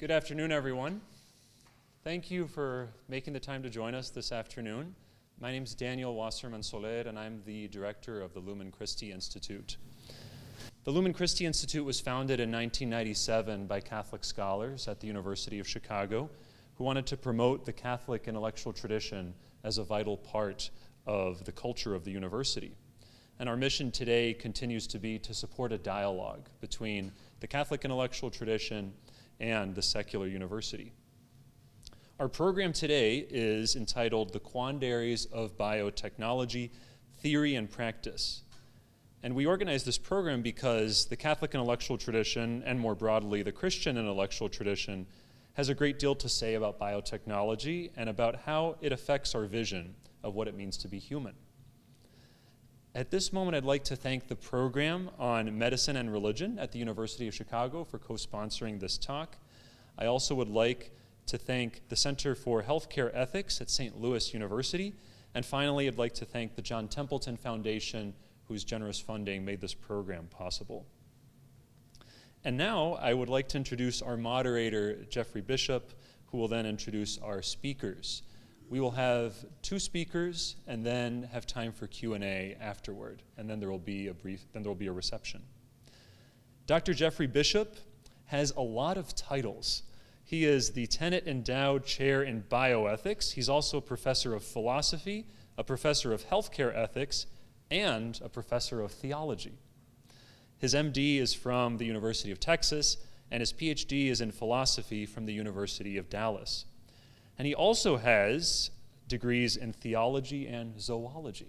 Good afternoon, everyone. Thank you for making the time to join us this afternoon. My name is Daniel Wasserman Soler, and I'm the director of the Lumen Christi Institute. The Lumen Christi Institute was founded in 1997 by Catholic scholars at the University of Chicago who wanted to promote the Catholic intellectual tradition as a vital part of the culture of the university. And our mission today continues to be to support a dialogue between the Catholic intellectual tradition and the secular university. Our program today is entitled The Quandaries of Biotechnology, Theory and Practice. And we organized this program because the Catholic intellectual tradition, and more broadly the Christian intellectual tradition, has a great deal to say about biotechnology and about how it affects our vision of what it means to be human. At this moment, I'd like to thank the program on medicine and religion at the University of Chicago for co-sponsoring this talk. I also would like to thank the Center for Healthcare Ethics at St. Louis University. And finally, I'd like to thank the John Templeton Foundation, whose generous funding made this program possible. And now, I would like to introduce our moderator, Jeffrey Bishop, who will then introduce our speakers. We will have two speakers and then have time for Q&A afterward, and then there will be a reception. Dr. Jeffrey Bishop has a lot of titles. He is the Tenet Endowed Chair in Bioethics. He's also a professor of philosophy, a professor of healthcare ethics, and a professor of theology. His MD is from the University of Texas, and his PhD is in philosophy from the University of Dallas. And he also has degrees in theology and zoology.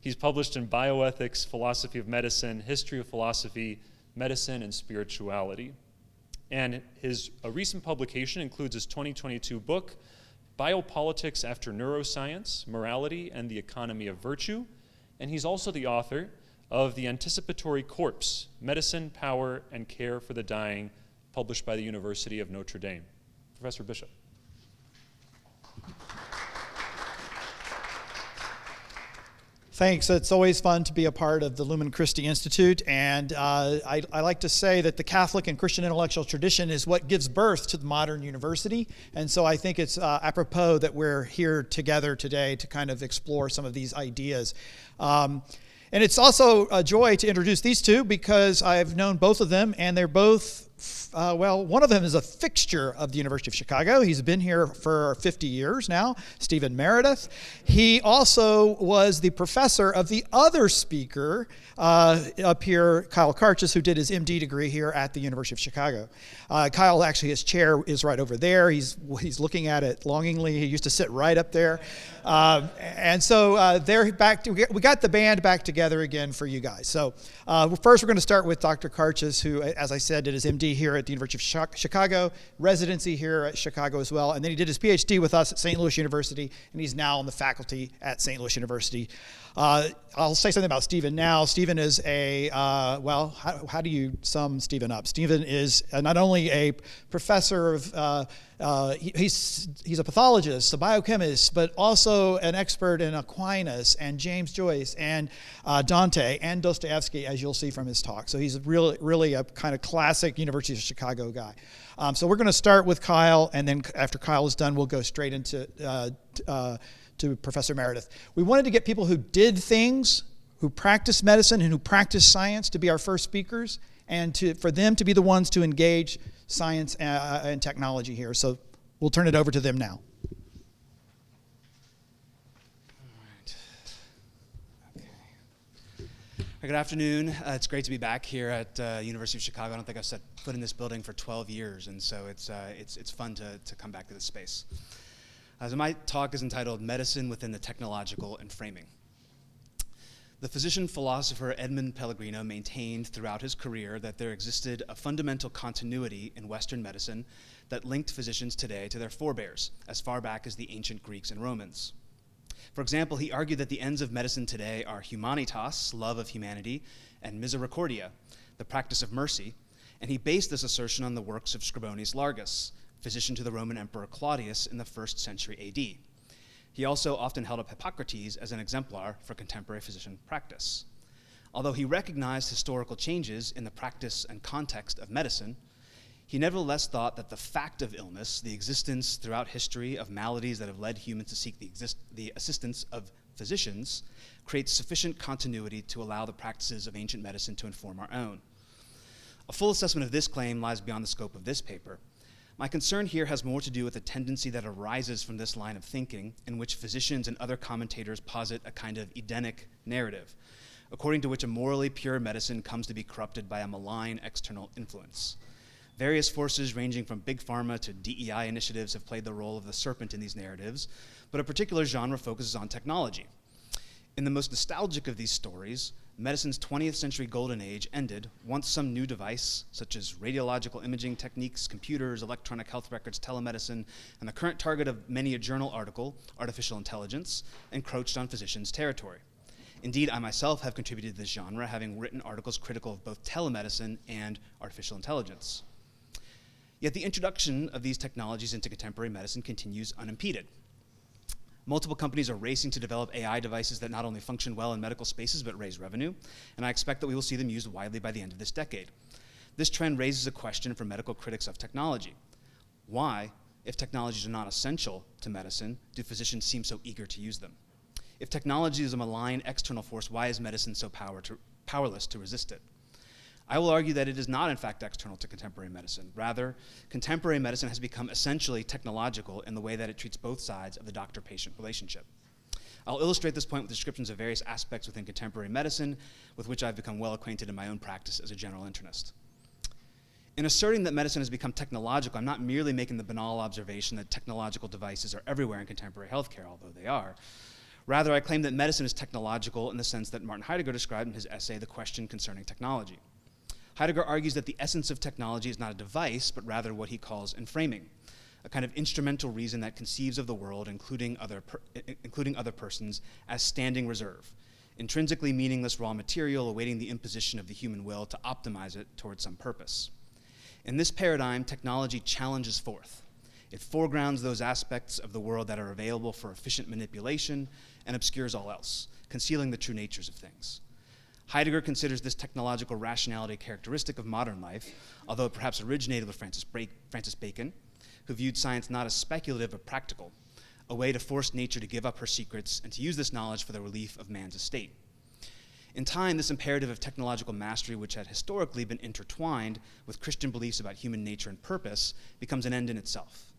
He's published in bioethics, philosophy of medicine, history of philosophy, medicine, and spirituality. And his recent publication includes his 2022 book, Biopolitics After Neuroscience, Morality, and the Economy of Virtue. And he's also the author of The Anticipatory Corpse, Medicine, Power, and Care for the Dying, published by the University of Notre Dame. Professor Bishop. Thanks. It's always fun to be a part of the Lumen Christi Institute, and I like to say that the Catholic and Christian intellectual tradition is what gives birth to the modern university, and so I think it's apropos that we're here together today to kind of explore some of these ideas. And it's also a joy to introduce these two because I've known both of them, and they're both one of them is a fixture of the University of Chicago. He's been here for 50 years now, Stephen Meredith. He also was the professor of the other speaker up here, Kyle Karches, who did his MD degree here at the University of Chicago. Kyle, actually, his chair is right over there. He's looking at it longingly. He used to sit right up there. And so we got the band back together again for you guys. So first we're going to start with Dr. Karches, who, as I said, did his MD here at the University of Chicago, residency here at Chicago as well, and then he did his PhD with us at St. Louis University, and he's now on the faculty at St. Louis University. I'll say something about Stephen now. Stephen is how do you sum Stephen up? Stephen is not only a professor of, he's a pathologist, a biochemist, but also an expert in Aquinas and James Joyce and Dante and Dostoevsky, as you'll see from his talk. So he's really a kind of classic University of Chicago guy. So we're going to start with Kyle, and then after Kyle is done, we'll go straight into to Professor Meredith. We wanted to get people who did things, who practiced medicine and who practiced science to be our first speakers, and for them to be the ones to engage science and technology here. So we'll turn it over to them now. Good afternoon. It's great to be back here at University of Chicago. I don't think I've set foot in this building for 12 years, and so it's fun to come back to this space. So my talk is entitled Medicine Within the Technological Enframing. The physician-philosopher Edmund Pellegrino maintained throughout his career that there existed a fundamental continuity in Western medicine that linked physicians today to their forebears, as far back as the ancient Greeks and Romans. For example, he argued that the ends of medicine today are humanitas, love of humanity, and misericordia, the practice of mercy, and he based this assertion on the works of Scribonis Largus, physician to the Roman Emperor Claudius in the 1st century AD. He also often held up Hippocrates as an exemplar for contemporary physician practice. Although he recognized historical changes in the practice and context of medicine, He nevertheless thought that the fact of illness, the existence throughout history of maladies that have led humans to seek the assistance of physicians, creates sufficient continuity to allow the practices of ancient medicine to inform our own. A full assessment of this claim lies beyond the scope of this paper. My concern here has more to do with a tendency that arises from this line of thinking, in which physicians and other commentators posit a kind of Edenic narrative, according to which a morally pure medicine comes to be corrupted by a malign external influence. Various forces ranging from big pharma to DEI initiatives have played the role of the serpent in these narratives, but a particular genre focuses on technology. In the most nostalgic of these stories, medicine's 20th century golden age ended once some new device, such as radiological imaging techniques, computers, electronic health records, telemedicine, and the current target of many a journal article, artificial intelligence, encroached on physicians' territory. Indeed, I myself have contributed to this genre, having written articles critical of both telemedicine and artificial intelligence. Yet the introduction of these technologies into contemporary medicine continues unimpeded. Multiple companies are racing to develop AI devices that not only function well in medical spaces but raise revenue, and I expect that we will see them used widely by the end of this decade. This trend raises a question for medical critics of technology. Why, if technologies are not essential to medicine, do physicians seem so eager to use them? If technology is a malign external force, why is medicine so powerless to resist it? I will argue that it is not, in fact, external to contemporary medicine. Rather, contemporary medicine has become essentially technological in the way that it treats both sides of the doctor-patient relationship. I'll illustrate this point with descriptions of various aspects within contemporary medicine with which I've become well acquainted in my own practice as a general internist. In asserting that medicine has become technological, I'm not merely making the banal observation that technological devices are everywhere in contemporary healthcare, although they are. Rather, I claim that medicine is technological in the sense that Martin Heidegger described in his essay, The Question Concerning Technology. Heidegger argues that the essence of technology is not a device, but rather what he calls enframing, a kind of instrumental reason that conceives of the world, including other persons, as standing reserve, intrinsically meaningless raw material awaiting the imposition of the human will to optimize it towards some purpose. In this paradigm, technology challenges forth. It foregrounds those aspects of the world that are available for efficient manipulation and obscures all else, concealing the true natures of things. Heidegger considers this technological rationality characteristic of modern life, although it perhaps originated with Francis Bacon, who viewed science not as speculative but practical, a way to force nature to give up her secrets and to use this knowledge for the relief of man's estate. In time, this imperative of technological mastery, which had historically been intertwined with Christian beliefs about human nature and purpose, becomes an end in itself.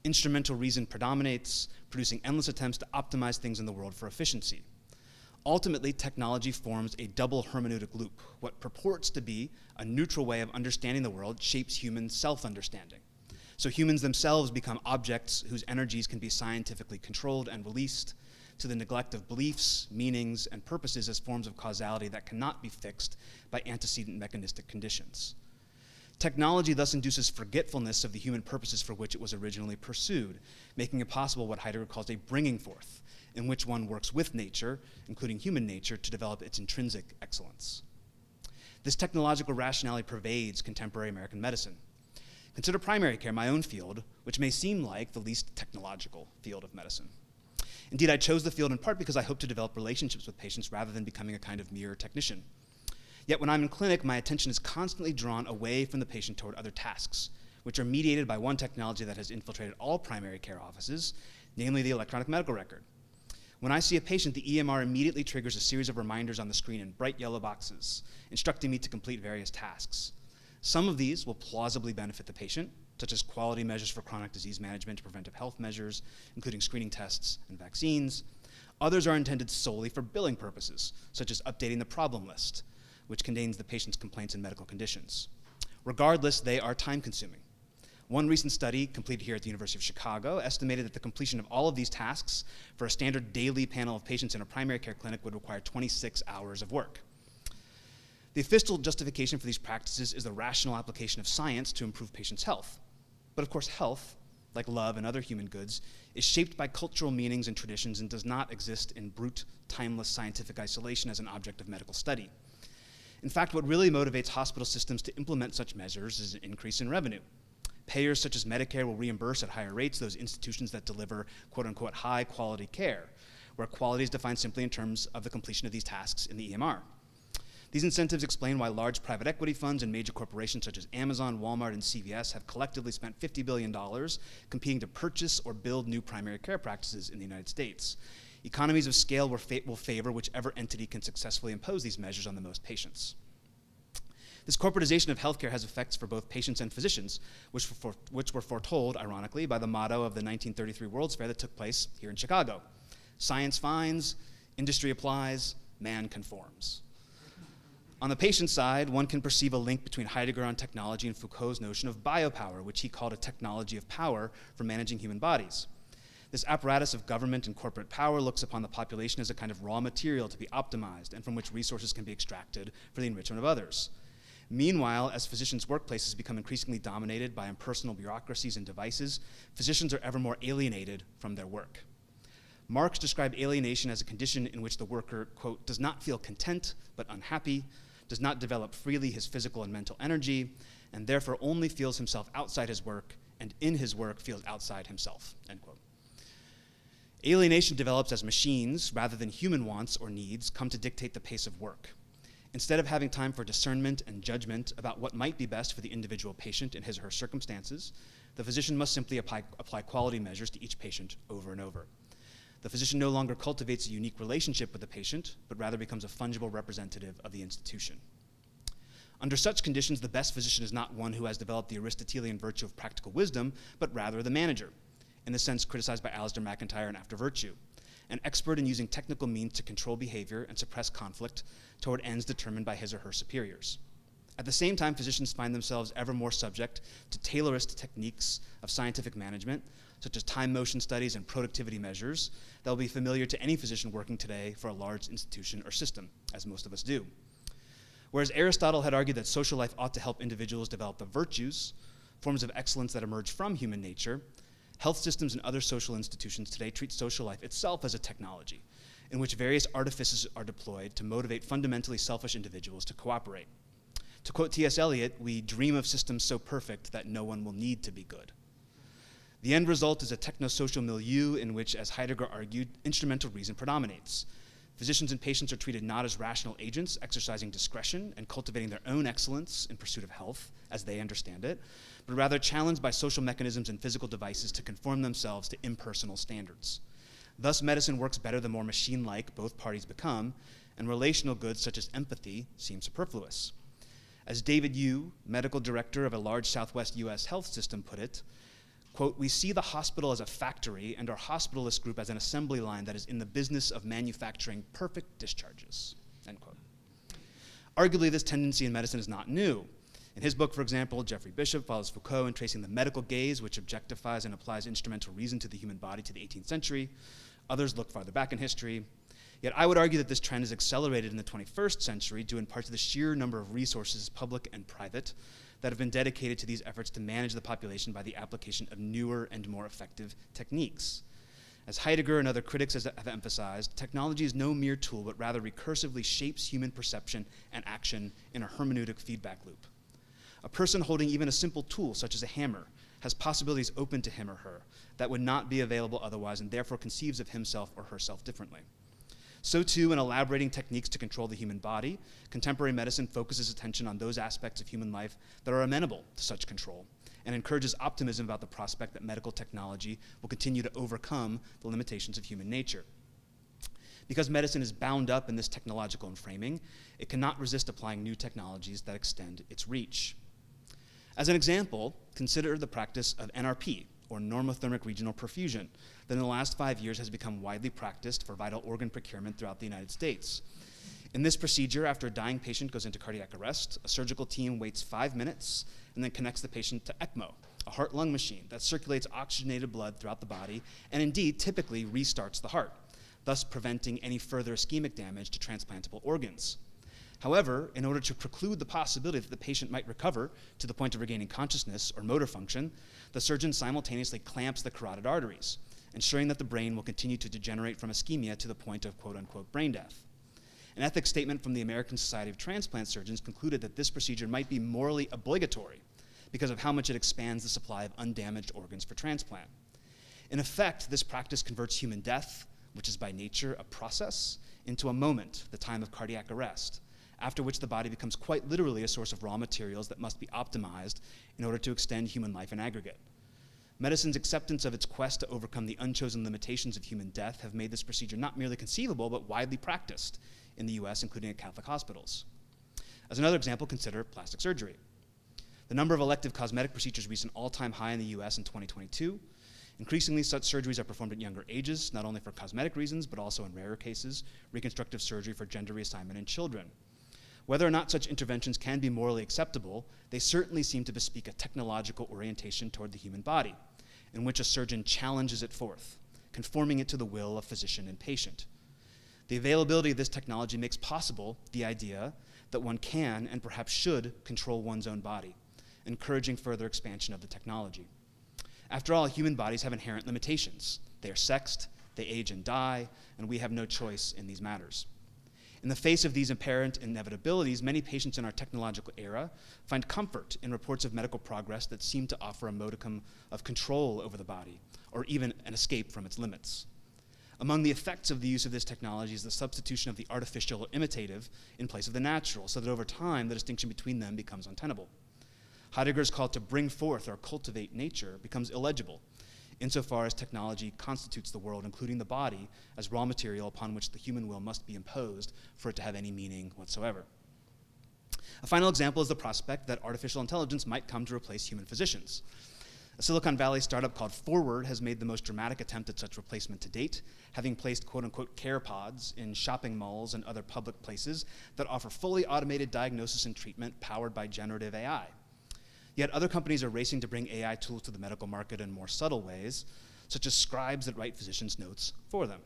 Instrumental reason predominates, producing endless attempts to optimize things in the world for efficiency. Ultimately, technology forms a double hermeneutic loop. What purports to be a neutral way of understanding the world shapes human self-understanding. So humans themselves become objects whose energies can be scientifically controlled and released to the neglect of beliefs, meanings, and purposes as forms of causality that cannot be fixed by antecedent mechanistic conditions. Technology thus induces forgetfulness of the human purposes for which it was originally pursued, making it possible what Heidegger calls a bringing forth, in which one works with nature, including human nature, to develop its intrinsic excellence. This technological rationality pervades contemporary American medicine. Consider primary care, my own field, which may seem like the least technological field of medicine. Indeed, I chose the field in part because I hope to develop relationships with patients rather than becoming a kind of mere technician. Yet when I'm in clinic, my attention is constantly drawn away from the patient toward other tasks, which are mediated by one technology that has infiltrated all primary care offices, namely the electronic medical record. When I see a patient, the EMR immediately triggers a series of reminders on the screen in bright yellow boxes, instructing me to complete various tasks. Some of these will plausibly benefit the patient, such as quality measures for chronic disease management, preventive health measures, including screening tests and vaccines. Others are intended solely for billing purposes, such as updating the problem list, which contains the patient's complaints and medical conditions. Regardless, they are time-consuming. One recent study completed here at the University of Chicago estimated that the completion of all of these tasks for a standard daily panel of patients in a primary care clinic would require 26 hours of work. The official justification for these practices is the rational application of science to improve patients' health. But of course, health, like love and other human goods, is shaped by cultural meanings and traditions and does not exist in brute, timeless scientific isolation as an object of medical study. In fact, what really motivates hospital systems to implement such measures is an increase in revenue. Payers such as Medicare will reimburse at higher rates those institutions that deliver quote-unquote high-quality care, where quality is defined simply in terms of the completion of these tasks in the EMR. These incentives explain why large private equity funds and major corporations such as Amazon, Walmart, and CVS have collectively spent $50 billion competing to purchase or build new primary care practices in the United States. Economies of scale will favor whichever entity can successfully impose these measures on the most patients. This corporatization of healthcare has effects for both patients and physicians, which were foretold, ironically, by the motto of the 1933 World's Fair that took place here in Chicago. Science finds, industry applies, man conforms. On the patient side, one can perceive a link between Heidegger on technology and Foucault's notion of biopower, which he called a technology of power for managing human bodies. This apparatus of government and corporate power looks upon the population as a kind of raw material to be optimized and from which resources can be extracted for the enrichment of others. Meanwhile, as physicians' workplaces become increasingly dominated by impersonal bureaucracies and devices, physicians are ever more alienated from their work. Marx described alienation as a condition in which the worker, quote, does not feel content but unhappy, does not develop freely his physical and mental energy, and therefore only feels himself outside his work, and in his work feels outside himself, end quote. Alienation develops as machines, rather than human wants or needs, come to dictate the pace of work. Instead of having time for discernment and judgment about what might be best for the individual patient in his or her circumstances, the physician must simply apply quality measures to each patient over and over. The physician no longer cultivates a unique relationship with the patient, but rather becomes a fungible representative of the institution. Under such conditions, the best physician is not one who has developed the Aristotelian virtue of practical wisdom, but rather the manager, in the sense criticized by Alasdair MacIntyre in After Virtue, an expert in using technical means to control behavior and suppress conflict toward ends determined by his or her superiors. At the same time, physicians find themselves ever more subject to tailorist techniques of scientific management, such as time motion studies and productivity measures that will be familiar to any physician working today for a large institution or system, as most of us do. Whereas Aristotle had argued that social life ought to help individuals develop the virtues, forms of excellence that emerge from human nature, health systems and other social institutions today treat social life itself as a technology, in which various artifices are deployed to motivate fundamentally selfish individuals to cooperate. To quote T.S. Eliot, we dream of systems so perfect that no one will need to be good. The end result is a technosocial milieu in which, as Heidegger argued, instrumental reason predominates. Physicians and patients are treated not as rational agents exercising discretion and cultivating their own excellence in pursuit of health, as they understand it, but rather challenged by social mechanisms and physical devices to conform themselves to impersonal standards. Thus, medicine works better the more machine-like both parties become, and relational goods such as empathy seem superfluous. As David Yu, medical director of a large Southwest US health system, put it, quote, we see the hospital as a factory and our hospitalist group as an assembly line that is in the business of manufacturing perfect discharges, end quote. Arguably, this tendency in medicine is not new. In his book, for example, Jeffrey Bishop follows Foucault in tracing the medical gaze, which objectifies and applies instrumental reason to the human body, to the 18th century. Others look farther back in history. Yet I would argue that this trend is accelerated in the 21st century due in part to the sheer number of resources, public and private, that have been dedicated to these efforts to manage the population by the application of newer and more effective techniques. As Heidegger and other critics have emphasized, technology is no mere tool, but rather recursively shapes human perception and action in a hermeneutic feedback loop. A person holding even a simple tool, such as a hammer, has possibilities open to him or her that would not be available otherwise, and therefore conceives of himself or herself differently. So too, in elaborating techniques to control the human body, contemporary medicine focuses attention on those aspects of human life that are amenable to such control, and encourages optimism about the prospect that medical technology will continue to overcome the limitations of human nature. Because medicine is bound up in this technological enframing, it cannot resist applying new technologies that extend its reach. As an example, consider the practice of NRP, or normothermic regional perfusion, that in the last 5 years has become widely practiced for vital organ procurement throughout the United States. In this procedure, after a dying patient goes into cardiac arrest, a surgical team waits 5 minutes and then connects the patient to ECMO, a heart-lung machine that circulates oxygenated blood throughout the body and indeed typically restarts the heart, thus preventing any further ischemic damage to transplantable organs. However, in order to preclude the possibility that the patient might recover to the point of regaining consciousness or motor function, the surgeon simultaneously clamps the carotid arteries, ensuring that the brain will continue to degenerate from ischemia to the point of quote-unquote brain death. An ethics statement from the American Society of Transplant Surgeons concluded that this procedure might be morally obligatory because of how much it expands the supply of undamaged organs for transplant. In effect, this practice converts human death, which is by nature a process, into a moment, the time of cardiac arrest, after which the body becomes quite literally a source of raw materials that must be optimized in order to extend human life in aggregate. Medicine's acceptance of its quest to overcome the unchosen limitations of human death have made this procedure not merely conceivable, but widely practiced in the US, including at Catholic hospitals. As another example, consider plastic surgery. The number of elective cosmetic procedures reached an all-time high in the US in 2022. Increasingly, such surgeries are performed at younger ages, not only for cosmetic reasons, but also in rarer cases, reconstructive surgery for gender reassignment in children. Whether or not such interventions can be morally acceptable, they certainly seem to bespeak a technological orientation toward the human body, in which a surgeon challenges it forth, conforming it to the will of physician and patient. The availability of this technology makes possible the idea that one can and perhaps should control one's own body, encouraging further expansion of the technology. After all, human bodies have inherent limitations. They are sexed, they age and die, and we have no choice in these matters. In the face of these apparent inevitabilities, many patients in our technological era find comfort in reports of medical progress that seem to offer a modicum of control over the body, or even an escape from its limits. Among the effects of the use of this technology is the substitution of the artificial or imitative in place of the natural, so that over time the distinction between them becomes untenable. Heidegger's call to bring forth or cultivate nature becomes illegible, insofar as technology constitutes the world, including the body, as raw material upon which the human will must be imposed for it to have any meaning whatsoever. A final example is the prospect that artificial intelligence might come to replace human physicians. A Silicon Valley startup called Forward has made the most dramatic attempt at such replacement to date, having placed quote-unquote care pods in shopping malls and other public places that offer fully automated diagnosis and treatment powered by generative AI. Yet other companies are racing to bring AI tools to the medical market in more subtle ways, such as scribes that write physicians' notes for them.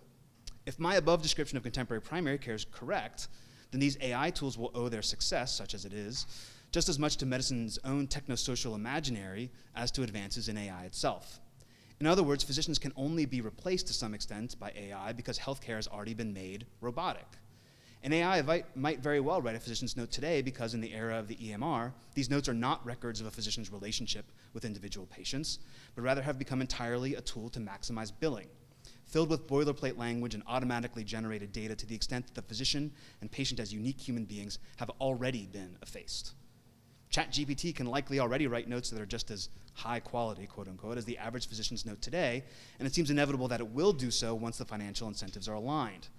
If my above description of contemporary primary care is correct, then these AI tools will owe their success, such as it is, just as much to medicine's own technosocial imaginary as to advances in AI itself. In other words, physicians can only be replaced to some extent by AI because healthcare has already been made robotic. And AI might very well write a physician's note today because in the era of the EMR, these notes are not records of a physician's relationship with individual patients, but rather have become entirely a tool to maximize billing, filled with boilerplate language and automatically generated data to the extent that the physician and patient as unique human beings have already been effaced. ChatGPT can likely already write notes that are just as high quality, quote unquote, as the average physician's note today, and it seems inevitable that it will do so once the financial incentives are aligned.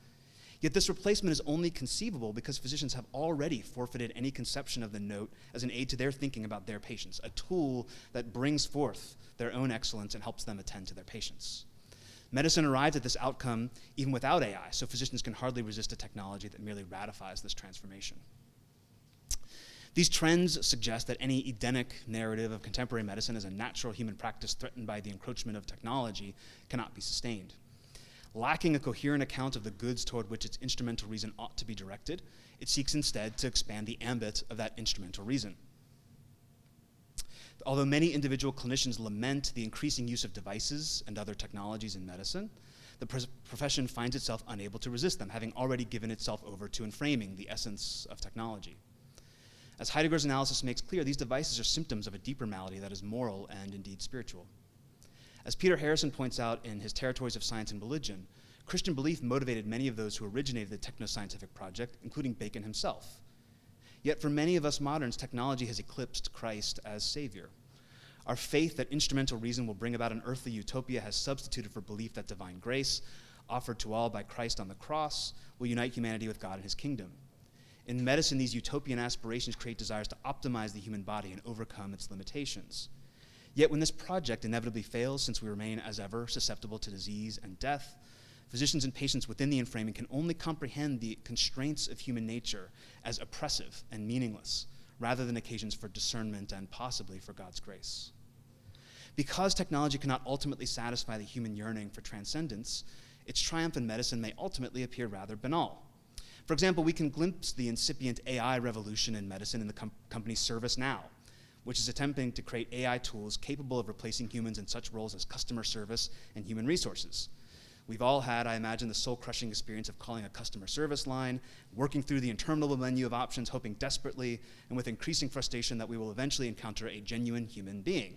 Yet this replacement is only conceivable because physicians have already forfeited any conception of the note as an aid to their thinking about their patients, a tool that brings forth their own excellence and helps them attend to their patients. Medicine arrives at this outcome even without AI, so physicians can hardly resist a technology that merely ratifies this transformation. These trends suggest that any Edenic narrative of contemporary medicine as a natural human practice threatened by the encroachment of technology cannot be sustained. Lacking a coherent account of the goods toward which its instrumental reason ought to be directed, it seeks instead to expand the ambit of that instrumental reason. Although many individual clinicians lament the increasing use of devices and other technologies in medicine, the profession finds itself unable to resist them, having already given itself over to enframing the essence of technology. As Heidegger's analysis makes clear, these devices are symptoms of a deeper malady that is moral and indeed spiritual. As Peter Harrison points out in his Territories of Science and Religion, Christian belief motivated many of those who originated the technoscientific project, including Bacon himself. Yet for many of us moderns, technology has eclipsed Christ as Savior. Our faith that instrumental reason will bring about an earthly utopia has substituted for belief that divine grace, offered to all by Christ on the cross, will unite humanity with God and his kingdom. In medicine, these utopian aspirations create desires to optimize the human body and overcome its limitations. Yet when this project inevitably fails, since we remain as ever susceptible to disease and death, physicians and patients within the enframing can only comprehend the constraints of human nature as oppressive and meaningless, rather than occasions for discernment and possibly for God's grace. Because technology cannot ultimately satisfy the human yearning for transcendence, its triumph in medicine may ultimately appear rather banal. For example, we can glimpse the incipient AI revolution in medicine in the company ServiceNow, which is attempting to create AI tools capable of replacing humans in such roles as customer service and human resources. We've all had, I imagine, the soul-crushing experience of calling a customer service line, working through the interminable menu of options, hoping desperately and with increasing frustration that we will eventually encounter a genuine human being.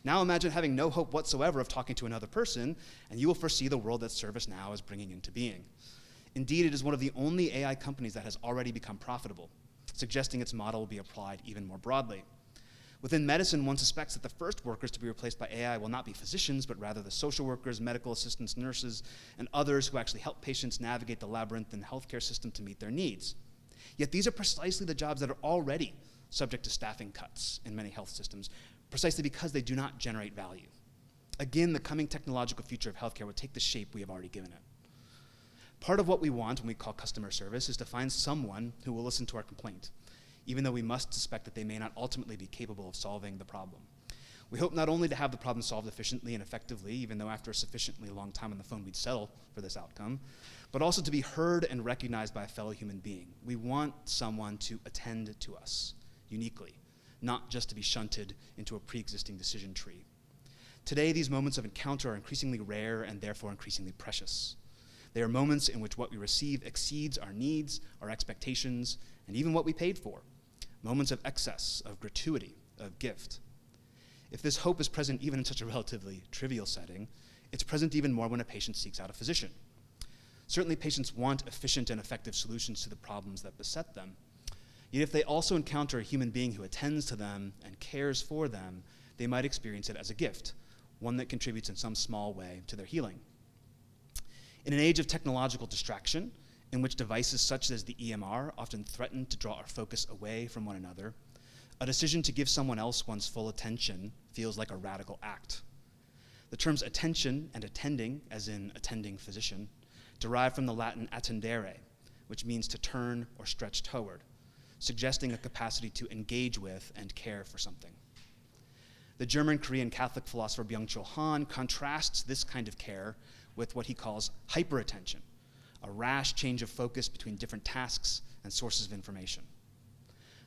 Now imagine having no hope whatsoever of talking to another person, and you will foresee the world that ServiceNow is bringing into being. Indeed, it is one of the only AI companies that has already become profitable, suggesting its model will be applied even more broadly. Within medicine, one suspects that the first workers to be replaced by AI will not be physicians, but rather the social workers, medical assistants, nurses, and others who actually help patients navigate the labyrinthine healthcare system to meet their needs. Yet these are precisely the jobs that are already subject to staffing cuts in many health systems, precisely because they do not generate value. Again, the coming technological future of healthcare will take the shape we have already given it. Part of what we want when we call customer service is to find someone who will listen to our complaint, even though we must suspect that they may not ultimately be capable of solving the problem. We hope not only to have the problem solved efficiently and effectively, even though after a sufficiently long time on the phone we'd settle for this outcome, but also to be heard and recognized by a fellow human being. We want someone to attend to us uniquely, not just to be shunted into a pre-existing decision tree. Today, these moments of encounter are increasingly rare and therefore increasingly precious. They are moments in which what we receive exceeds our needs, our expectations, and even what we paid for. Moments of excess, of gratuity, of gift. If this hope is present even in such a relatively trivial setting, it's present even more when a patient seeks out a physician. Certainly patients want efficient and effective solutions to the problems that beset them. Yet if they also encounter a human being who attends to them and cares for them, they might experience it as a gift, one that contributes in some small way to their healing. In an age of technological distraction, in which devices such as the EMR often threaten to draw our focus away from one another, a decision to give someone else one's full attention feels like a radical act. The terms attention and attending, as in attending physician, derive from the Latin attendere, which means to turn or stretch toward, suggesting a capacity to engage with and care for something. The German-Korean Catholic philosopher Byung-Chul Han contrasts this kind of care with what he calls hyperattention, a rash change of focus between different tasks and sources of information.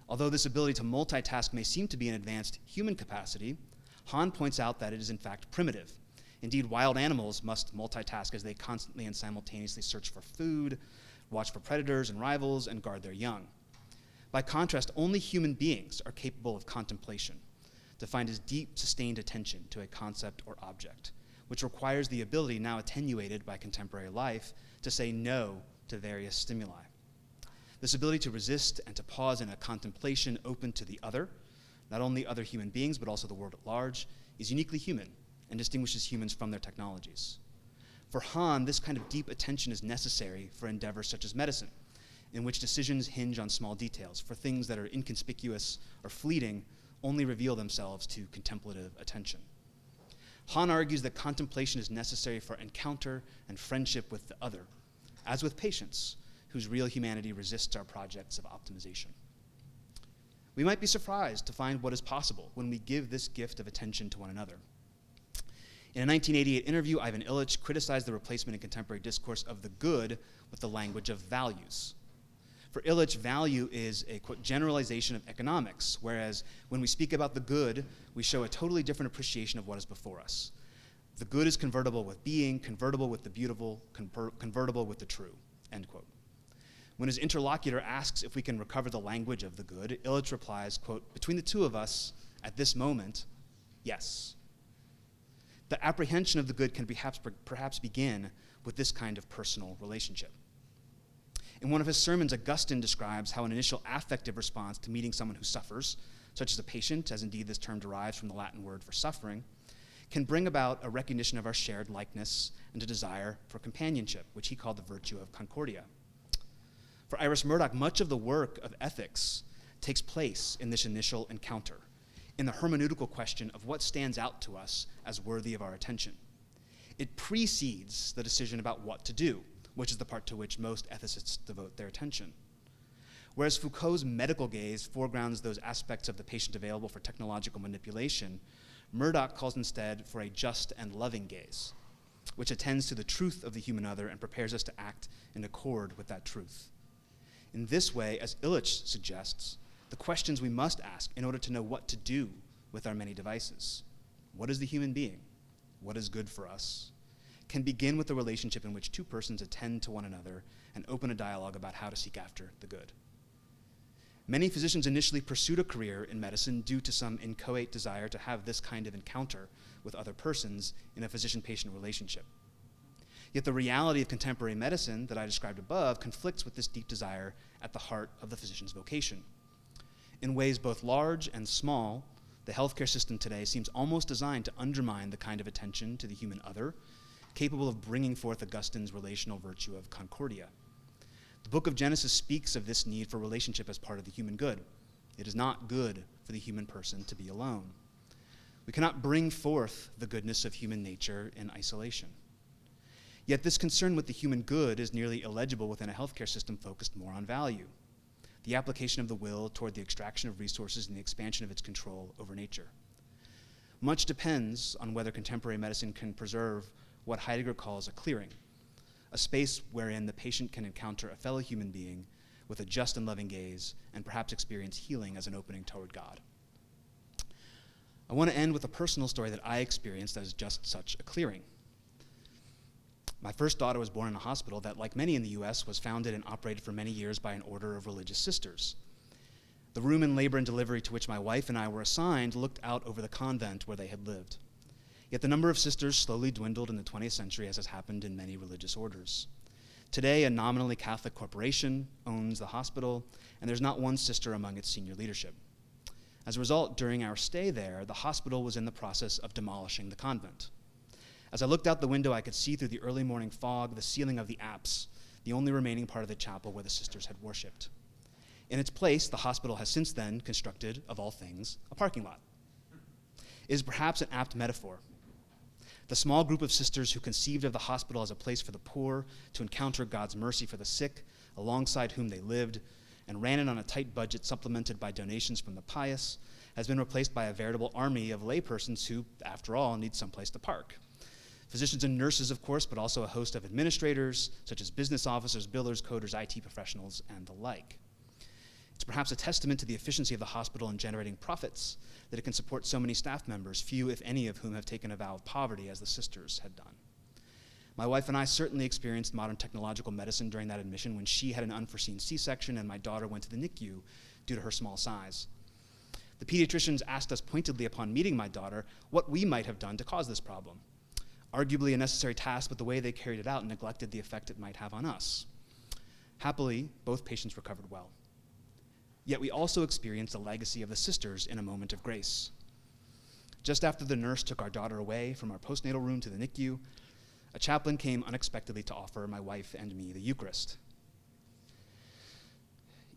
Although this ability to multitask may seem to be an advanced human capacity, Han points out that it is in fact primitive. Indeed, wild animals must multitask as they constantly and simultaneously search for food, watch for predators and rivals, and guard their young. By contrast, only human beings are capable of contemplation, defined as deep, sustained attention to a concept or object, which requires the ability, now attenuated by contemporary life, to say no to various stimuli. This ability to resist and to pause in a contemplation open to the other, not only other human beings, but also the world at large, is uniquely human and distinguishes humans from their technologies. For Han, this kind of deep attention is necessary for endeavors such as medicine, in which decisions hinge on small details, for things that are inconspicuous or fleeting only reveal themselves to contemplative attention. Han argues that contemplation is necessary for encounter and friendship with the other, as with patients, whose real humanity resists our projects of optimization. We might be surprised to find what is possible when we give this gift of attention to one another. In a 1988 interview, Ivan Illich criticized the replacement in contemporary discourse of the good with the language of values. For Illich, value is a, quote, generalization of economics, whereas when we speak about the good, we show a totally different appreciation of what is before us. The good is convertible with being, convertible with the beautiful, convertible with the true, end quote. When his interlocutor asks if we can recover the language of the good, Illich replies, quote, between the two of us, at this moment, yes. The apprehension of the good can perhaps begin with this kind of personal relationship. In one of his sermons, Augustine describes how an initial affective response to meeting someone who suffers, such as a patient, as indeed this term derives from the Latin word for suffering, can bring about a recognition of our shared likeness and a desire for companionship, which he called the virtue of concordia. For Iris Murdoch, much of the work of ethics takes place in this initial encounter, in the hermeneutical question of what stands out to us as worthy of our attention. It precedes the decision about what to do, which is the part to which most ethicists devote their attention. Whereas Foucault's medical gaze foregrounds those aspects of the patient available for technological manipulation, Murdoch calls instead for a just and loving gaze, which attends to the truth of the human other and prepares us to act in accord with that truth. In this way, as Illich suggests, the questions we must ask in order to know what to do with our many devices. What is the human being? What is good for us? Can begin with a relationship in which two persons attend to one another and open a dialogue about how to seek after the good. Many physicians initially pursued a career in medicine due to some inchoate desire to have this kind of encounter with other persons in a physician-patient relationship. Yet the reality of contemporary medicine that I described above conflicts with this deep desire at the heart of the physician's vocation. In ways both large and small, the healthcare system today seems almost designed to undermine the kind of attention to the human other, capable of bringing forth Augustine's relational virtue of concordia. The book of Genesis speaks of this need for relationship as part of the human good. It is not good for the human person to be alone. We cannot bring forth the goodness of human nature in isolation. Yet this concern with the human good is nearly illegible within a healthcare system focused more on value, the application of the will toward the extraction of resources and the expansion of its control over nature. Much depends on whether contemporary medicine can preserve what Heidegger calls a clearing, a space wherein the patient can encounter a fellow human being with a just and loving gaze and perhaps experience healing as an opening toward God. I want to end with a personal story that I experienced as just such a clearing. My first daughter was born in a hospital that, like many in the US, was founded and operated for many years by an order of religious sisters. The room in labor and delivery to which my wife and I were assigned looked out over the convent where they had lived. Yet the number of sisters slowly dwindled in the 20th century, as has happened in many religious orders. Today, a nominally Catholic corporation owns the hospital, and there's not one sister among its senior leadership. As a result, during our stay there, the hospital was in the process of demolishing the convent. As I looked out the window, I could see through the early morning fog the ceiling of the apse, the only remaining part of the chapel where the sisters had worshipped. In its place, the hospital has since then constructed, of all things, a parking lot. It is perhaps an apt metaphor. The small group of sisters who conceived of the hospital as a place for the poor to encounter God's mercy for the sick, alongside whom they lived, and ran it on a tight budget supplemented by donations from the pious, has been replaced by a veritable army of laypersons who, after all, need someplace to park. Physicians and nurses, of course, but also a host of administrators, such as business officers, billers, coders, IT professionals, and the like. It's perhaps a testament to the efficiency of the hospital in generating profits that it can support so many staff members, few, if any, of whom have taken a vow of poverty, as the sisters had done. My wife and I certainly experienced modern technological medicine during that admission when she had an unforeseen C-section and my daughter went to the NICU due to her small size. The pediatricians asked us pointedly upon meeting my daughter what we might have done to cause this problem. Arguably a necessary task, but the way they carried it out neglected the effect it might have on us. Happily, both patients recovered well. Yet we also experienced the legacy of the sisters in a moment of grace. Just after the nurse took our daughter away from our postnatal room to the NICU, a chaplain came unexpectedly to offer my wife and me the Eucharist.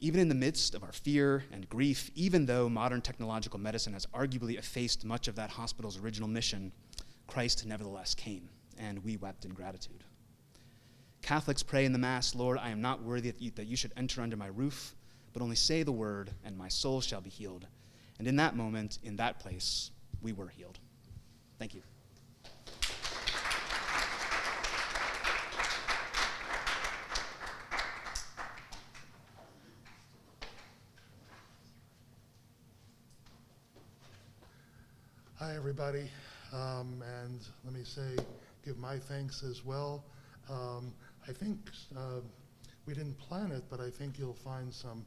Even in the midst of our fear and grief, even though modern technological medicine has arguably effaced much of that hospital's original mission, Christ nevertheless came, and we wept in gratitude. Catholics pray in the Mass, "Lord, I am not worthy that you should enter under my roof, but only say the word, and my soul shall be healed." And in that moment, in that place, we were healed. Thank you. Hi, everybody. And let me give my thanks as well. I think we didn't plan it, but I think you'll find some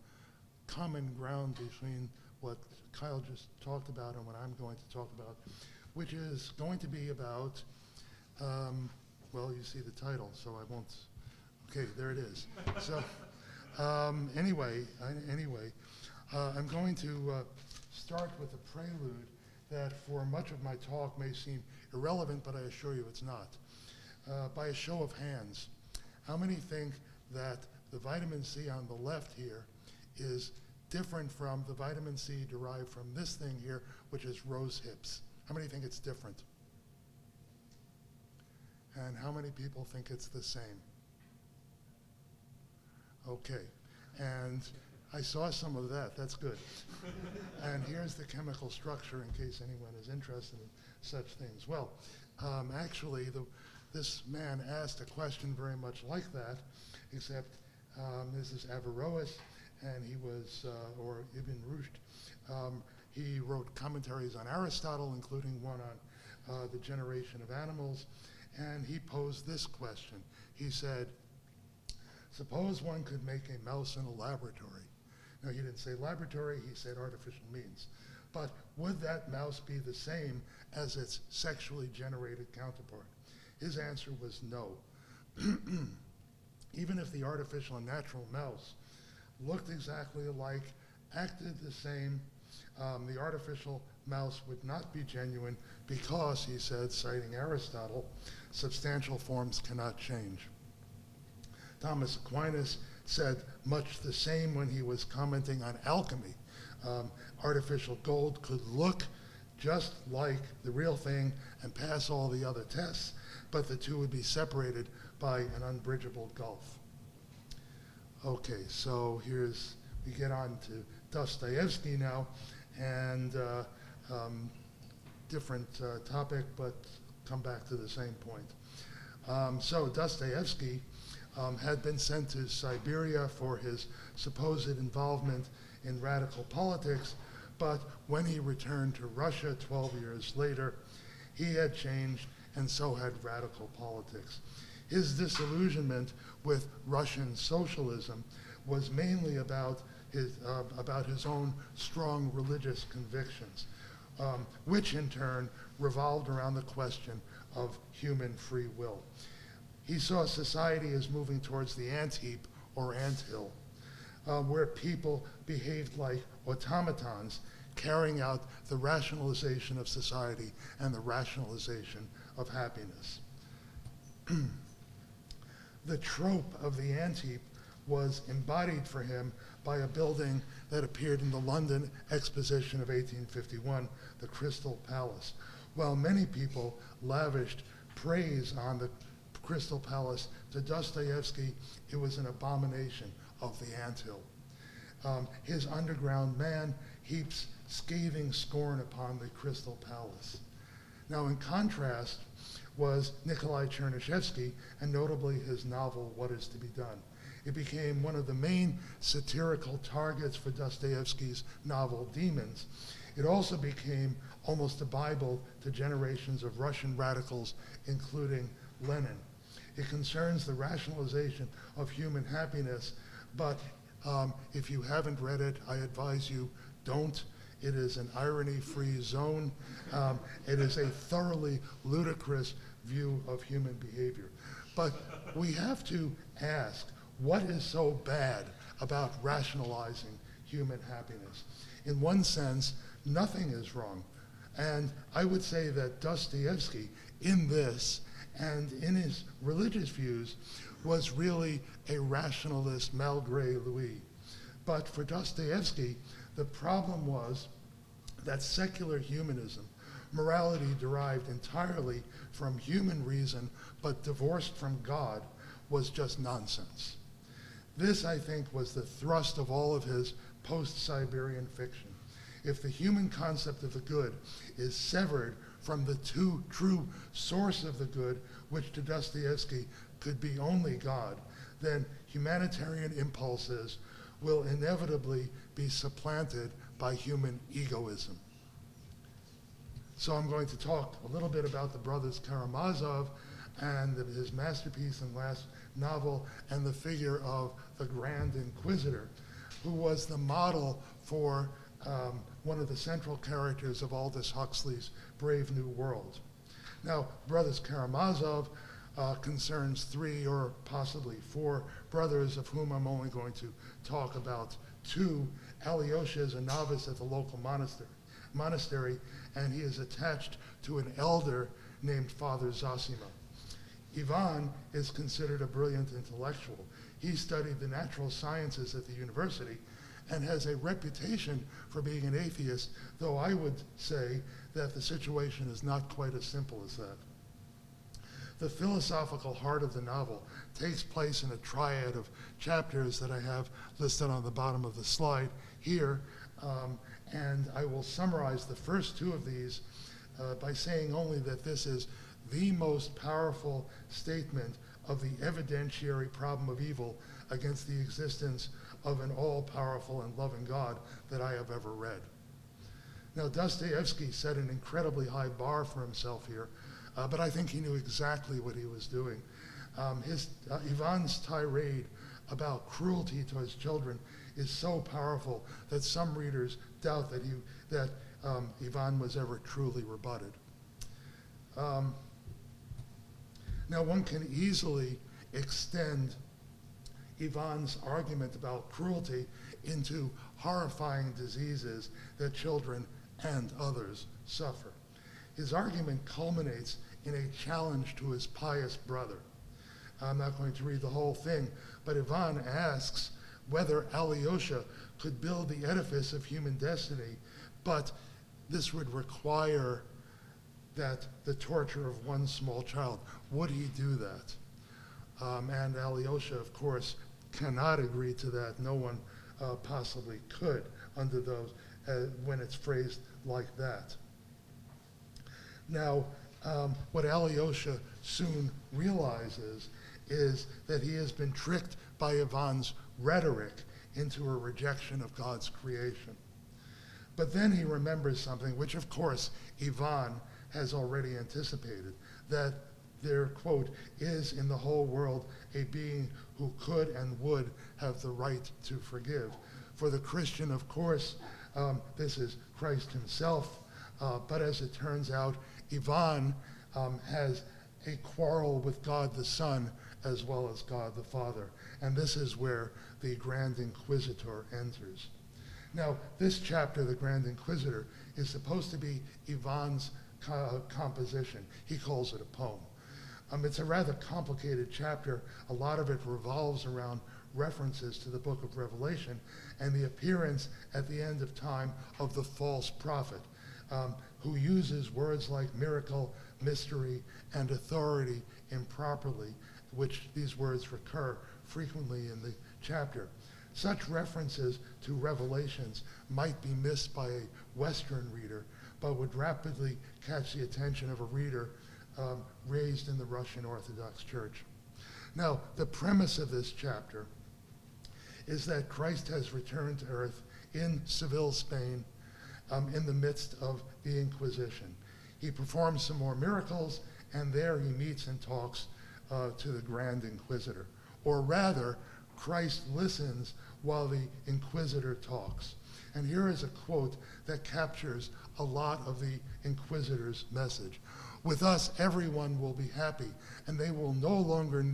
common ground between what Kyle just talked about and what I'm going to talk about, which is going to be about, well, you see the title, so I won't, okay, there it is. So anyway, I'm going to start with a prelude that for much of my talk may seem irrelevant, but I assure you it's not. By a show of hands, how many think that the vitamin C on the left here is different from the vitamin C derived from this thing here, which is rose hips? How many think it's different? And how many people think it's the same? Okay, and I saw some of that, that's good. And here's the chemical structure in case anyone is interested in such things. Well, actually, this man asked a question very much like that, except this is Averroes, and he was, or Ibn Rushd. He wrote commentaries on Aristotle, including one on the generation of animals, and he posed this question. He said, suppose one could make a mouse in a laboratory. Now, he didn't say laboratory, he said artificial means. But would that mouse be the same as its sexually generated counterpart? His answer was no. even if the artificial and natural mouse looked exactly alike, acted the same, the artificial mouse would not be genuine because, he said, citing Aristotle, substantial forms cannot change. Thomas Aquinas said much the same when he was commenting on alchemy. Artificial gold could look just like the real thing and pass all the other tests, but the two would be separated by an unbridgeable gulf. Okay, so we get on to Dostoevsky now, and different topic, but come back to the same point. So Dostoevsky had been sent to Siberia for his supposed involvement in radical politics, but when he returned to Russia 12 years later, he had changed, and so had radical politics. His disillusionment with Russian socialism was mainly about his own strong religious convictions, which in turn revolved around the question of human free will. He saw society as moving towards the ant-heap or ant-hill, where people behaved like automatons, carrying out the rationalization of society and the rationalization of happiness. The trope of the ant-heap was embodied for him by a building that appeared in the London Exposition of 1851, the Crystal Palace. While many people lavished praise on the Crystal Palace, to Dostoevsky, it was an abomination of the anthill. His underground man heaps scathing scorn upon the Crystal Palace. Now, in contrast was Nikolai Chernyshevsky, and notably his novel, What Is to Be Done. It became one of the main satirical targets for Dostoevsky's novel, Demons. It also became almost a Bible to generations of Russian radicals, including Lenin. It concerns the rationalization of human happiness, but if you haven't read it, I advise you, don't. It is an irony-free zone. It is a thoroughly ludicrous view of human behavior. But we have to ask, what is so bad about rationalizing human happiness? In one sense, nothing is wrong. And I would say that Dostoevsky, in this and in his religious views, was really a rationalist malgré lui. But for Dostoevsky, the problem was that secular humanism, morality derived entirely from human reason but divorced from God, was just nonsense. This, I think, was the thrust of all of his post-Siberian fiction. If the human concept of the good is severed from the true source of the good, which to Dostoevsky could be only God, then humanitarian impulses will inevitably be supplanted by human egoism. So I'm going to talk a little bit about the brothers Karamazov and his masterpiece and last novel, and the figure of the Grand Inquisitor, who was the model for one of the central characters of Aldous Huxley's Brave New World. Now, Brothers Karamazov concerns 3 or possibly 4 brothers, of whom I'm only going to talk about 2. Alyosha is a novice at the local monastery, and he is attached to an elder named Father Zosima. Ivan is considered a brilliant intellectual. He studied the natural sciences at the university and has a reputation for being an atheist, though I would say that the situation is not quite as simple as that. The philosophical heart of the novel takes place in a triad of chapters that I have listed on the bottom of the slide here, and I will summarize the first 2 of these by saying only that this is the most powerful statement of the evidentiary problem of evil against the existence of an all-powerful and loving God that I have ever read. Now, Dostoevsky set an incredibly high bar for himself here, but I think he knew exactly what he was doing. Ivan's tirade about cruelty to his children is so powerful that some readers doubt that Ivan was ever truly rebutted. Now, one can easily extend Ivan's argument about cruelty into horrifying diseases that children and others suffer. His argument culminates in a challenge to his pious brother. I'm not going to read the whole thing, but Ivan asks whether Alyosha could build the edifice of human destiny, but this would require that the torture of one small child. Would he do that? And Alyosha, of course, cannot agree to that. No one possibly could under those, when it's phrased like that. Now, what Alyosha soon realizes is that he has been tricked by Ivan's rhetoric into a rejection of God's creation. But then he remembers something, which of course Ivan has already anticipated, that there, quote, is in the whole world a being who could and would have the right to forgive. For the Christian, of course, this is Christ himself, but as it turns out, Ivan has a quarrel with God the Son as well as God the Father. And this is where the Grand Inquisitor enters. Now, this chapter, the Grand Inquisitor, is supposed to be Ivan's composition. He calls it a poem. It's a rather complicated chapter. A lot of it revolves around references to the book of Revelation and the appearance at the end of time of the false prophet, who uses words like miracle, mystery, and authority improperly, which these words recur frequently in the chapter. Such references to revelations might be missed by a Western reader, but would rapidly catch the attention of a reader raised in the Russian Orthodox Church. Now, the premise of this chapter is that Christ has returned to earth in Seville, Spain, in the midst of the Inquisition. He performs some more miracles, and there he meets and talks to the Grand Inquisitor. Or rather, Christ listens while the Inquisitor talks. And here is a quote that captures a lot of the Inquisitor's message. With us, everyone will be happy, and they will no longer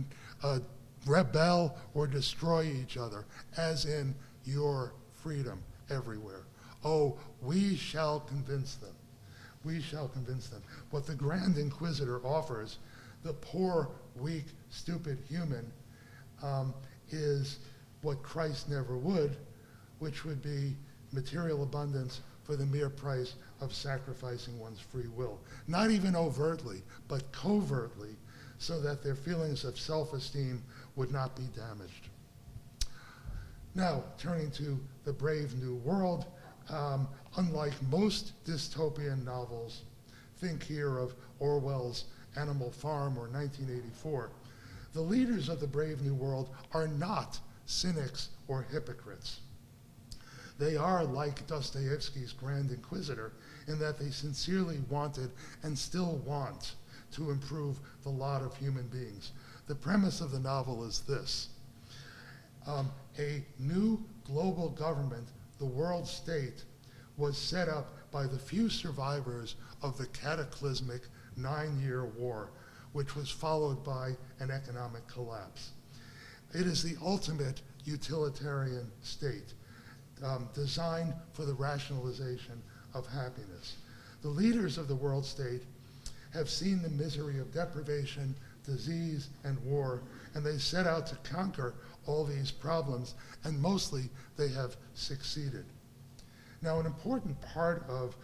rebel or destroy each other, as in your freedom everywhere. Oh, we shall convince them. We shall convince them. What the Grand Inquisitor offers the poor, weak, stupid human is what Christ never would, which would be material abundance for the mere price of sacrificing one's free will. Not even overtly, but covertly, so that their feelings of self-esteem would not be damaged. Now, turning to The Brave New World, unlike most dystopian novels, think here of Orwell's Animal Farm or 1984, the leaders of the Brave New World are not cynics or hypocrites. They are like Dostoevsky's Grand Inquisitor in that they sincerely wanted and still want to improve the lot of human beings. The premise of the novel is this. A new global government, the world state, was set up by the few survivors of the cataclysmic 9-year war, which was followed by an economic collapse. It is the ultimate utilitarian state, designed for the rationalization of happiness. The leaders of the world state have seen the misery of deprivation, disease, and war, and they set out to conquer all these problems, and mostly they have succeeded. Now, an important part of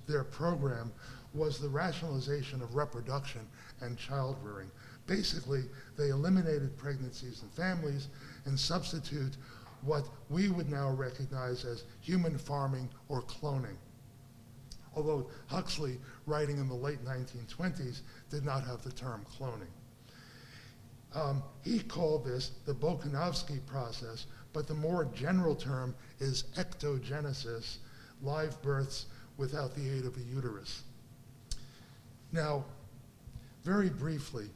their program was the rationalization of reproduction and child rearing. Basically, they eliminated pregnancies and families and substitute what we would now recognize as human farming or cloning. Although Huxley, writing in the late 1920s, did not have the term cloning. He called this the Bokanovsky process, but the more general term is ectogenesis, live births without the aid of a uterus. Now, very briefly,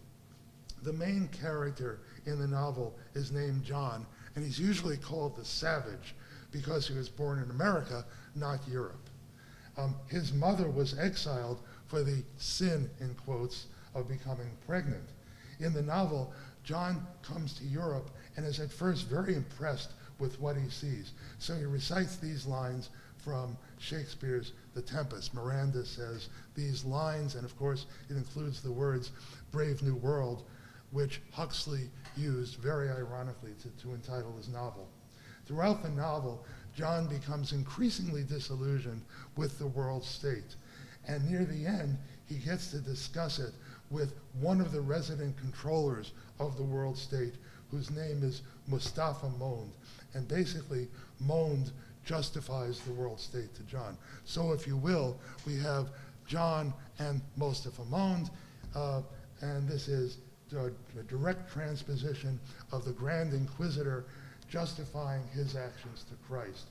the main character in the novel is named John, and he's usually called the Savage because he was born in America, not Europe. His mother was exiled for the sin, in quotes, of becoming pregnant. In the novel, John comes to Europe and is at first very impressed with what he sees. So he recites these lines from Shakespeare's The Tempest. Miranda says these lines, and of course it includes the words Brave New World, which Huxley used very ironically to entitle his novel. Throughout the novel, John becomes increasingly disillusioned with the world state. And near the end, he gets to discuss it with one of the resident controllers of the world state, whose name is Mustapha Mond. And basically, Mond justifies the world state to John. So if you will, we have John and Mustapha Mond, and this is a direct transposition of the Grand Inquisitor justifying his actions to Christ.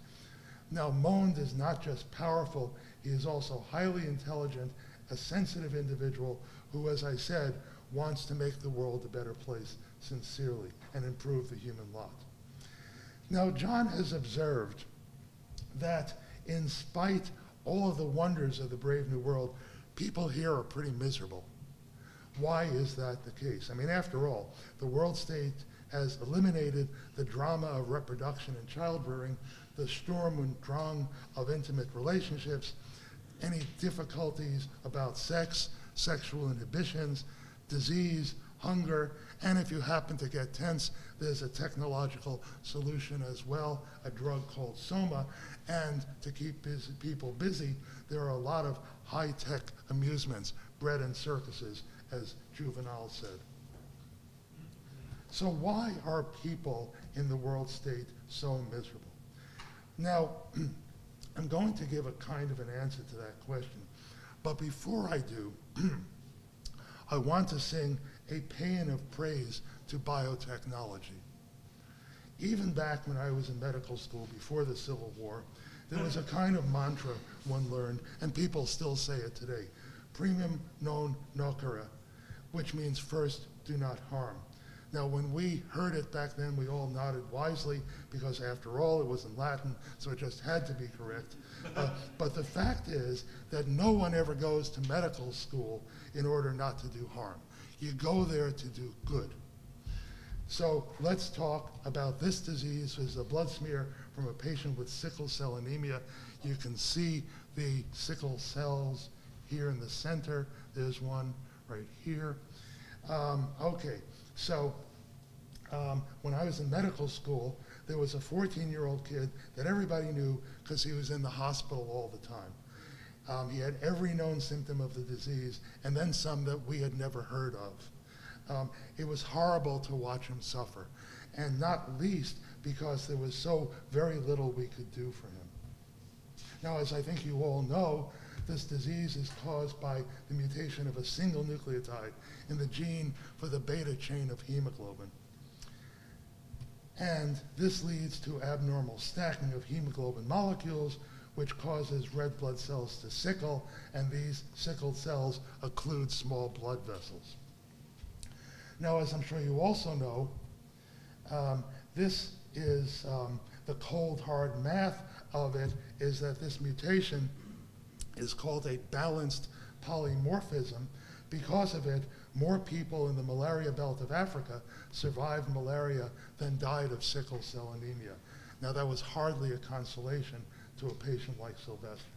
Now, Mond is not just powerful, he is also highly intelligent, a sensitive individual who, as I said, wants to make the world a better place sincerely and improve the human lot. Now, John has observed that in spite all of the wonders of the Brave New World, people here are pretty miserable. Why is that the case? I mean, after all, the world state has eliminated the drama of reproduction and child-rearing, the Sturm und Drang of intimate relationships, any difficulties about sex, sexual inhibitions, disease, hunger, and if you happen to get tense, there's a technological solution as well, a drug called Soma, and to keep people busy, there are a lot of high-tech amusements, bread and circuses, as Juvenal said. So why are people in the world state so miserable? Now, I'm going to give a kind of an answer to that question, but before I do, I want to sing a paean of praise to biotechnology. Even back when I was in medical school before the Civil War, there was a kind of mantra one learned, and people still say it today, primum non nocere, which means first, do not harm. Now, when we heard it back then, we all nodded wisely, because after all, it was in Latin, so it just had to be correct. But the fact is that no one ever goes to medical school in order not to do harm. You go there to do good. So let's talk about this disease. This is a blood smear from a patient with sickle cell anemia. You can see the sickle cells here in the center. There's one right here. Okay, so when I was in medical school, there was a 14-year-old kid that everybody knew because he was in the hospital all the time. He had every known symptom of the disease, and then some that we had never heard of. It was horrible to watch him suffer, and not least because there was so very little we could do for him. Now, as I think you all know, this disease is caused by the mutation of a single nucleotide in the gene for the beta chain of hemoglobin. And this leads to abnormal stacking of hemoglobin molecules, which causes red blood cells to sickle, and these sickled cells occlude small blood vessels. Now, as I'm sure you also know, this is the cold, hard math of it is that this mutation is called a balanced polymorphism. Because of it, more people in the malaria belt of Africa survived malaria than died of sickle cell anemia. Now, that was hardly a consolation to a patient like Sylvester.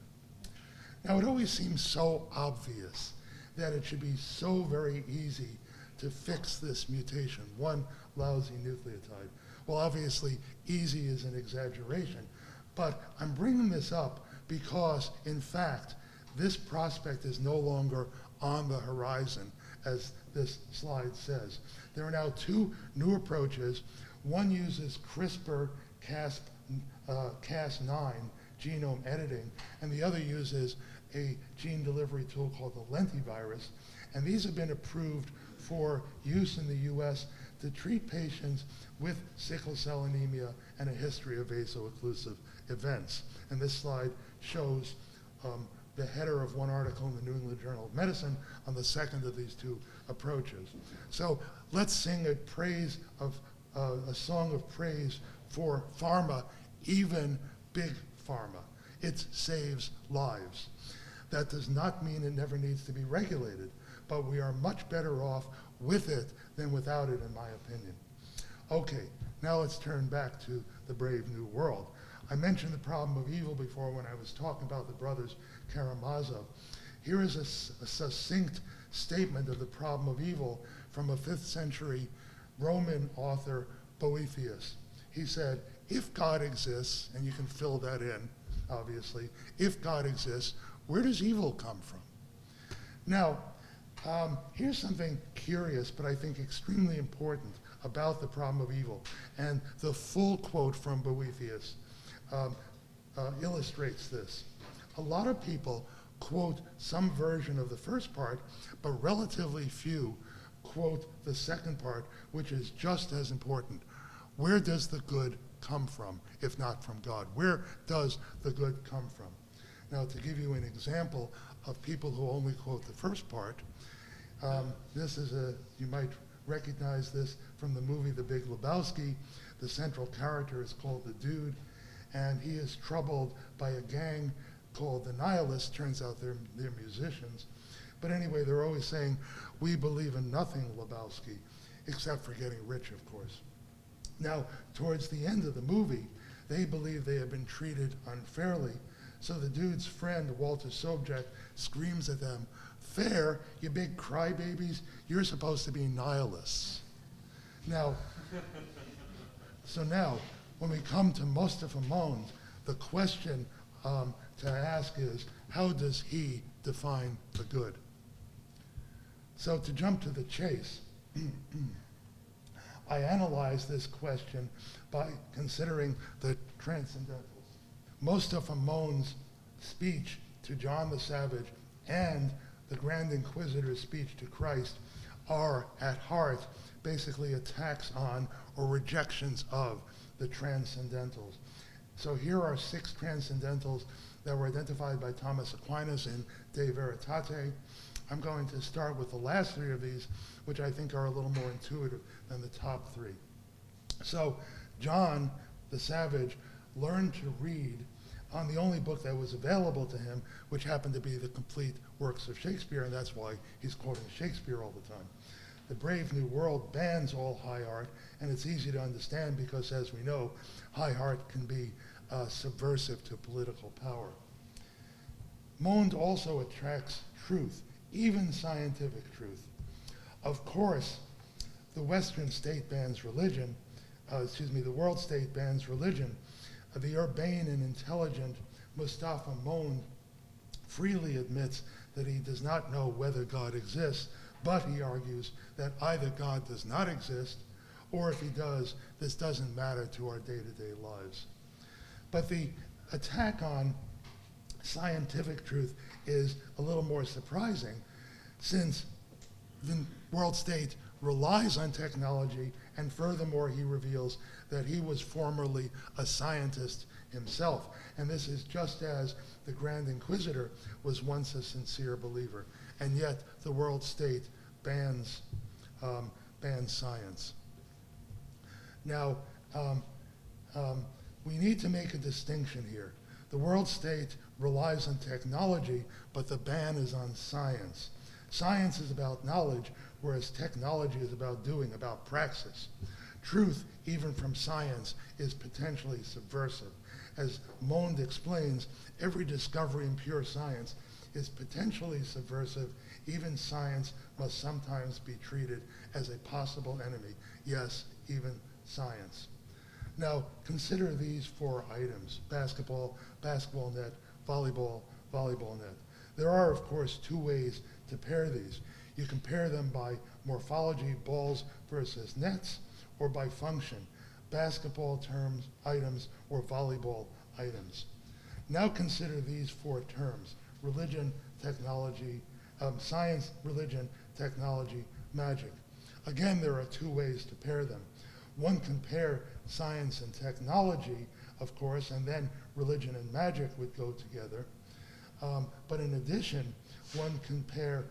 Now, it always seems so obvious that it should be so very easy to fix this mutation, one lousy nucleotide. Well, obviously, easy is an exaggeration, but I'm bringing this up because, in fact, this prospect is no longer on the horizon, as this slide says. There are now two new approaches. One uses CRISPR-Cas9 genome editing, and the other uses a gene delivery tool called the lentivirus. And these have been approved for use in the US to treat patients with sickle cell anemia and a history of vaso-occlusive events. And this slide shows the header of one article in the New England Journal of Medicine on the second of these two approaches. So let's sing a song of praise for pharma, even big pharma. It saves lives. That does not mean it never needs to be regulated, but we are much better off with it than without it, in my opinion. Okay, now let's turn back to the Brave New World. I mentioned the problem of evil before when I was talking about the brothers Karamazov. Here is a succinct statement of the problem of evil from a 5th century Roman author, Boethius. He said, if God exists, and you can fill that in, obviously, if God exists, where does evil come from? Now, here's something curious, but I think extremely important about the problem of evil. And the full quote from Boethius illustrates this. A lot of people quote some version of the first part, but relatively few quote the second part, which is just as important. Where does the good come from, if not from God? Where does the good come from? Now, to give you an example of people who only quote the first part, this is you might recognize this from the movie The Big Lebowski. The central character is called the Dude, and he is troubled by a gang called the Nihilists. Turns out they're musicians. But anyway, they're always saying, we believe in nothing, Lebowski, except for getting rich, of course. Now, towards the end of the movie, they believe they have been treated unfairly. So the Dude's friend, Walter Sobchak, screams at them, fair, you big crybabies, you're supposed to be nihilists. Now, so now, when we come to Mustapha Mond, the question to ask is, how does he define the good? So to jump to the chase, I analyzed this question by considering the Transcendentals. Mustapha Mond's speech to John the Savage and the Grand Inquisitor's speech to Christ are, at heart, basically attacks on or rejections of the Transcendentals. So here are 6 Transcendentals that were identified by Thomas Aquinas in De Veritate. I'm going to start with the last 3 of these, which I think are a little more intuitive than the top 3. So John the Savage learned to read on the only book that was available to him, which happened to be the complete works of Shakespeare, and that's why he's quoting Shakespeare all the time. The Brave New World bans all high art, and it's easy to understand because, as we know, high art can be subversive to political power. Mond also attracts truth, even scientific truth. Of course, the Western state bans religion, the world state bans religion. The urbane and intelligent Mustapha Mond freely admits that he does not know whether God exists, but he argues that either God does not exist, or if he does, this doesn't matter to our day-to-day lives. But the attack on scientific truth is a little more surprising, since the world state relies on technology, and furthermore, he reveals that he was formerly a scientist himself. And this is just as the Grand Inquisitor was once a sincere believer. And yet, the world state bans science. Now, we need to make a distinction here. The world state relies on technology, but the ban is on science. Science is about knowledge, whereas technology is about doing, about praxis. Truth, even from science, is potentially subversive. As Mond explains, every discovery in pure science is potentially subversive. Even science must sometimes be treated as a possible enemy. Yes, even science. Now, consider these 4 items: basketball, basketball net, volleyball, volleyball net. There are, of course, 2 ways to pair these. You can pair them by morphology, balls versus nets, or by function, basketball terms, items, or volleyball items. Now consider these 4 terms: religion, technology, science, religion, technology, magic. Again, there are 2 ways to pair them. One can pair science and technology, of course, and then religion and magic would go together. But in addition, one can pair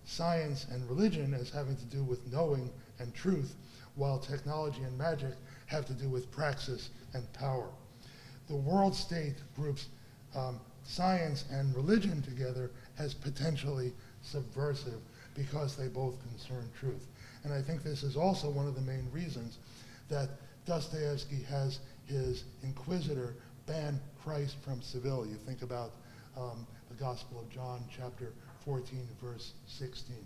science and religion as having to do with knowing and truth, while technology and magic have to do with praxis and power. The world state groups science and religion together as potentially subversive, because they both concern truth. And I think this is also one of the main reasons that Dostoevsky has his Inquisitor ban Christ from Seville. You think about the Gospel of John, chapter 14, verse 16.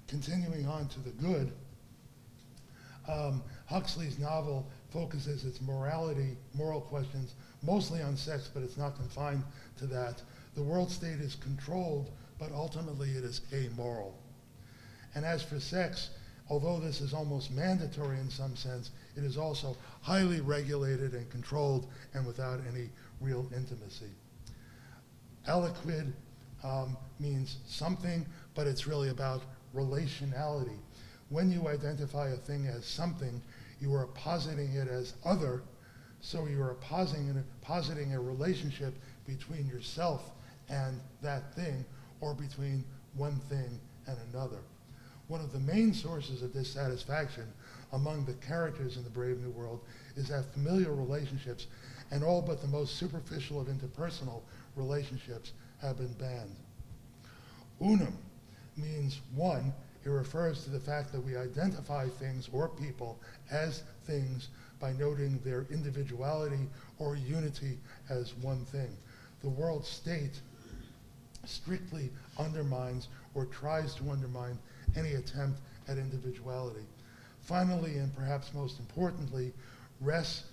Continuing on to the good, Huxley's novel focuses its moral questions, mostly on sex, but it's not confined to that. The world state is controlled, but ultimately it is amoral. And as for sex, although this is almost mandatory in some sense, it is also highly regulated and controlled and without any real intimacy. Aliquid means something, but it's really about relationality. When you identify a thing as something, you are positing it as other, so you are positing a relationship between yourself and that thing, or between one thing and another. One of the main sources of dissatisfaction among the characters in the Brave New World is that familial relationships and all but the most superficial of interpersonal relationships have been banned. Unum means one. It refers to the fact that we identify things or people as things by noting their individuality or unity as one thing. The world state strictly undermines or tries to undermine any attempt at individuality. Finally, and perhaps most importantly, res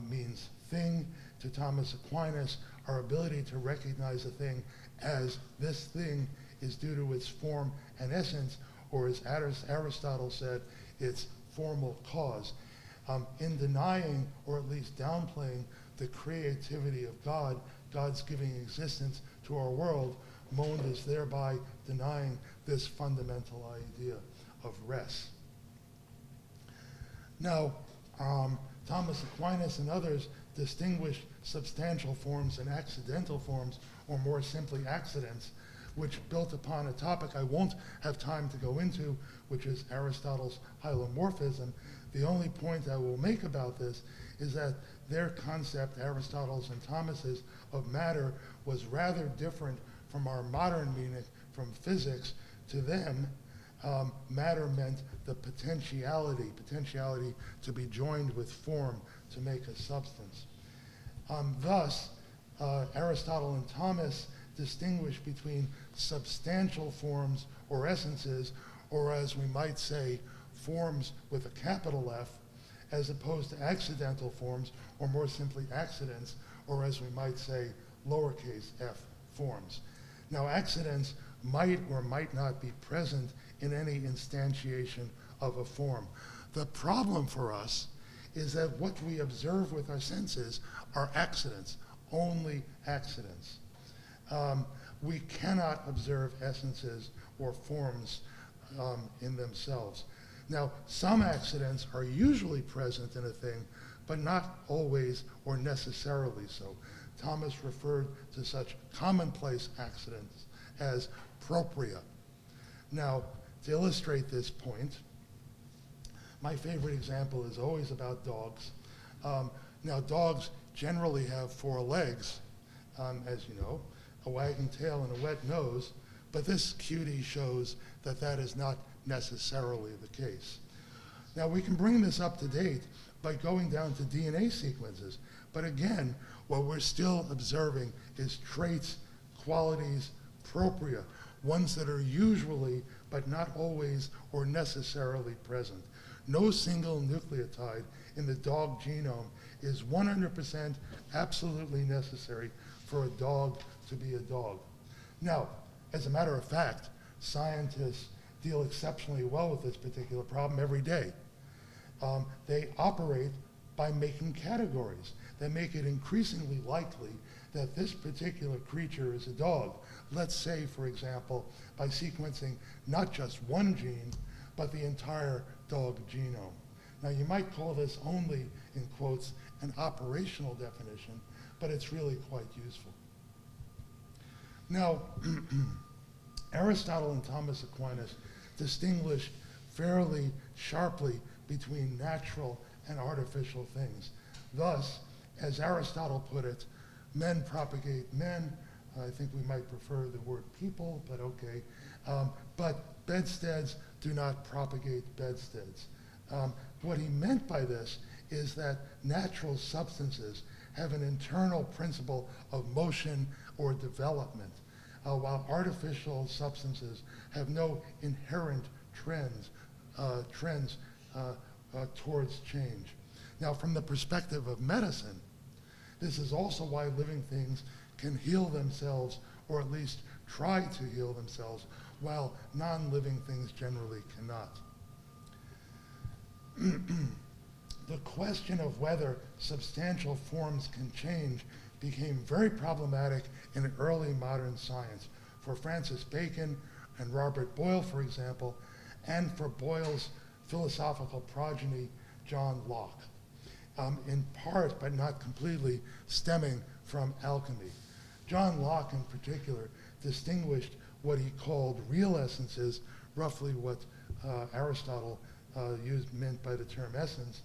means thing. To Thomas Aquinas, our ability to recognize a thing as this thing is due to its form and essence, or as Aristotle said, its formal cause. In denying, or at least downplaying, the creativity of God, God's giving existence to our world, Mond is thereby denying this fundamental idea of res. Now, Thomas Aquinas and others distinguished substantial forms and accidental forms, or more simply accidents, which built upon a topic I won't have time to go into, which is Aristotle's hylomorphism. The only point I will make about this is that their concept, Aristotle's and Thomas's, of matter was rather different from our modern meaning from physics. To them, matter meant the potentiality to be joined with form to make a substance. Thus, Aristotle and Thomas distinguish between substantial forms or essences, or as we might say, forms with a capital F, as opposed to accidental forms, or more simply accidents, or as we might say, lowercase f forms. Now, accidents might or might not be present in any instantiation of a form. The problem for us is that what we observe with our senses are accidents, only accidents. We cannot observe essences or forms in themselves. Now, some accidents are usually present in a thing, but not always or necessarily so. Thomas referred to such commonplace accidents as propria. Now, to illustrate this point, my favorite example is always about dogs. Now, dogs generally have 4 legs, as you know, a wagging tail and a wet nose, but this cutie shows that that is not necessarily the case. Now, we can bring this up to date by going down to DNA sequences, but again, what we're still observing is traits, qualities, propria, ones that are usually, but not always or necessarily present. No single nucleotide in the dog genome is 100% absolutely necessary for a dog to be a dog. Now, as a matter of fact, scientists deal exceptionally well with this particular problem every day. They operate by making categories that make it increasingly likely that this particular creature is a dog. Let's say, for example, by sequencing not just one gene, but the entire dog genome. Now, you might call this only, in quotes, an operational definition, but it's really quite useful. Now, Aristotle and Thomas Aquinas distinguished fairly sharply between natural and artificial things. Thus, as Aristotle put it, men propagate men, I think we might prefer the word people, but okay. But bedsteads do not propagate bedsteads. What he meant by this is that natural substances have an internal principle of motion or development, while artificial substances have no inherent trends towards change. Now, from the perspective of medicine, this is also why living things can heal themselves, or at least try to heal themselves, while non-living things generally cannot. The question of whether substantial forms can change became very problematic in early modern science. For Francis Bacon and Robert Boyle, for example, and for Boyle's philosophical progeny, John Locke, in part, but not completely, stemming from alchemy. John Locke, in particular, distinguished what he called real essences, roughly what Aristotle meant by the term essence,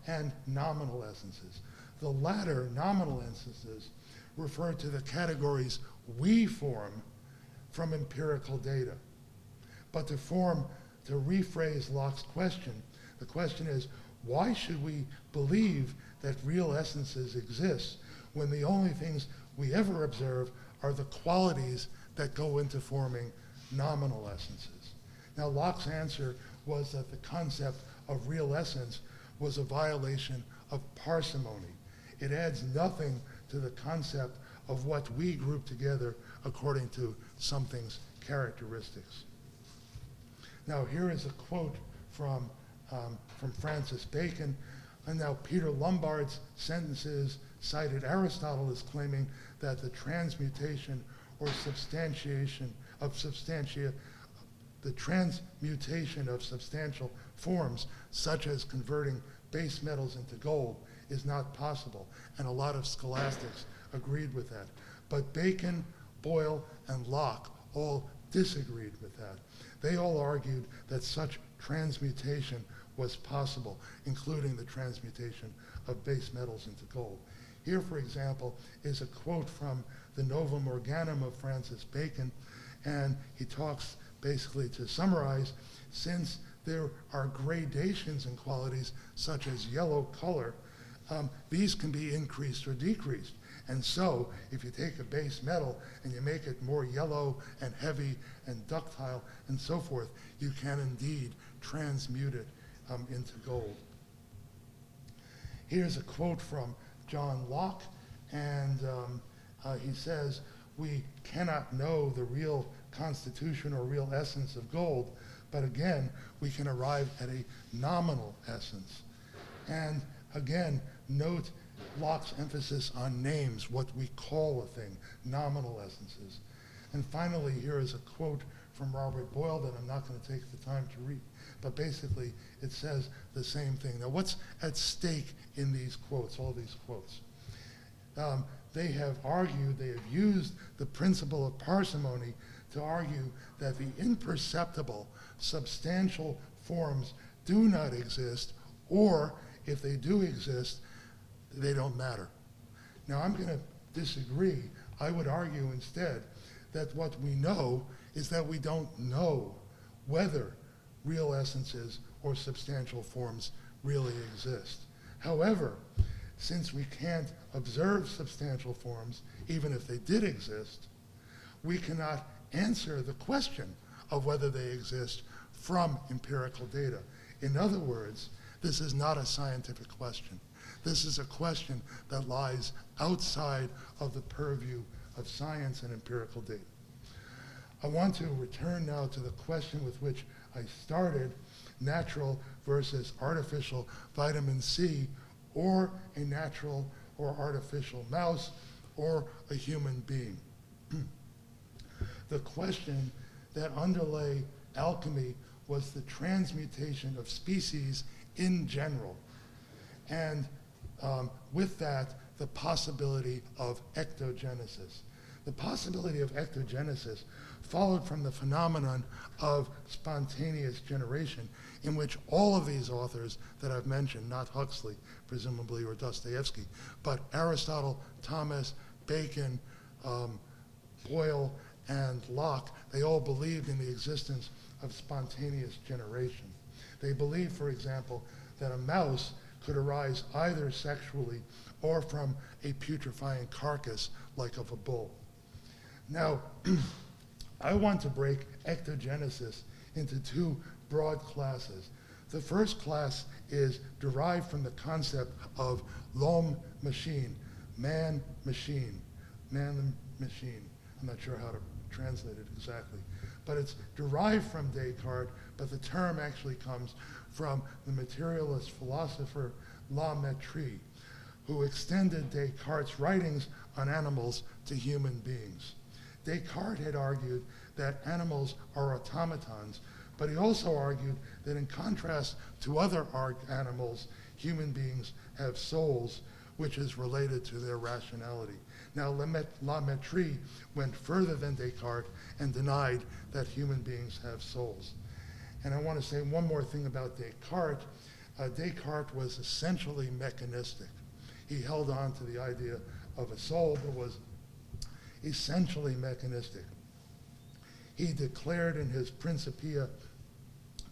and nominal essences. The latter, nominal essences, refer to the categories we form from empirical data. But to rephrase Locke's question, the question is, why should we believe that real essences exist when the only things we ever observe are the qualities that go into forming nominal essences? Now, Locke's answer was that the concept of real essence was a violation of parsimony. It adds nothing to the concept of what we group together according to something's characteristics. Now, here is a quote from Francis Bacon, and now Peter Lombard's sentences cited Aristotle as claiming that the transmutation or substantiation of substantial forms, such as converting base metals into gold, is not possible, and a lot of scholastics agreed with that. But Bacon, Boyle, and Locke all disagreed with that. They all argued that such transmutation was possible, including the transmutation of base metals into gold. Here, for example, is a quote from the Novum Organum of Francis Bacon, and he talks basically to summarize, since there are gradations in qualities such as yellow color, these can be increased or decreased. And so, if you take a base metal and you make it more yellow and heavy and ductile and so forth, you can indeed transmute it into gold. Here's a quote from John Locke, and he says, "We cannot know the real constitution or real essence of gold, but again, we can arrive at a nominal essence." And again, note Locke's emphasis on names, what we call a thing, nominal essences. And finally, here is a quote from Robert Boyle that I'm not going to take the time to read, but basically it says the same thing. Now, what's at stake in these quotes, all these quotes? They have argued, they have used the principle of parsimony to argue that the imperceptible, substantial forms do not exist, or if they do exist, they don't matter. Now, I'm going to disagree. I would argue instead that what we know is that we don't know whether real essences or substantial forms really exist. However, since we can't observe substantial forms, even if they did exist, we cannot answer the question of whether they exist from empirical data. In other words, this is not a scientific question. This is a question that lies outside of the purview of science and empirical data. I want to return now to the question with which I started, natural versus artificial vitamin C, or a natural or artificial mouse, or a human being. The question that underlay alchemy was the transmutation of species in general, and with that, the possibility of ectogenesis. The possibility of ectogenesis followed from the phenomenon of spontaneous generation, in which all of these authors that I've mentioned, not Huxley, presumably, or Dostoevsky, but Aristotle, Thomas, Bacon, Boyle, and Locke, they all believed in the existence of spontaneous generation. They believed, for example, that a mouse could arise either sexually or from a putrefying carcass like of a bull. Now, I want to break ectogenesis into two broad classes. The first class is derived from the concept of l'homme machine, man-machine, man-machine. I'm not sure how to translate it exactly, but it's derived from Descartes, but the term actually comes from the materialist philosopher La Mettrie, who extended Descartes' writings on animals to human beings. Descartes had argued that animals are automatons, but he also argued that in contrast to other animals, human beings have souls, which is related to their rationality. Now, La Mettrie went further than Descartes and denied that human beings have souls. And I want to say one more thing about Descartes. Descartes was essentially mechanistic. He held on to the idea of a soul, but was essentially mechanistic. He declared in his Principia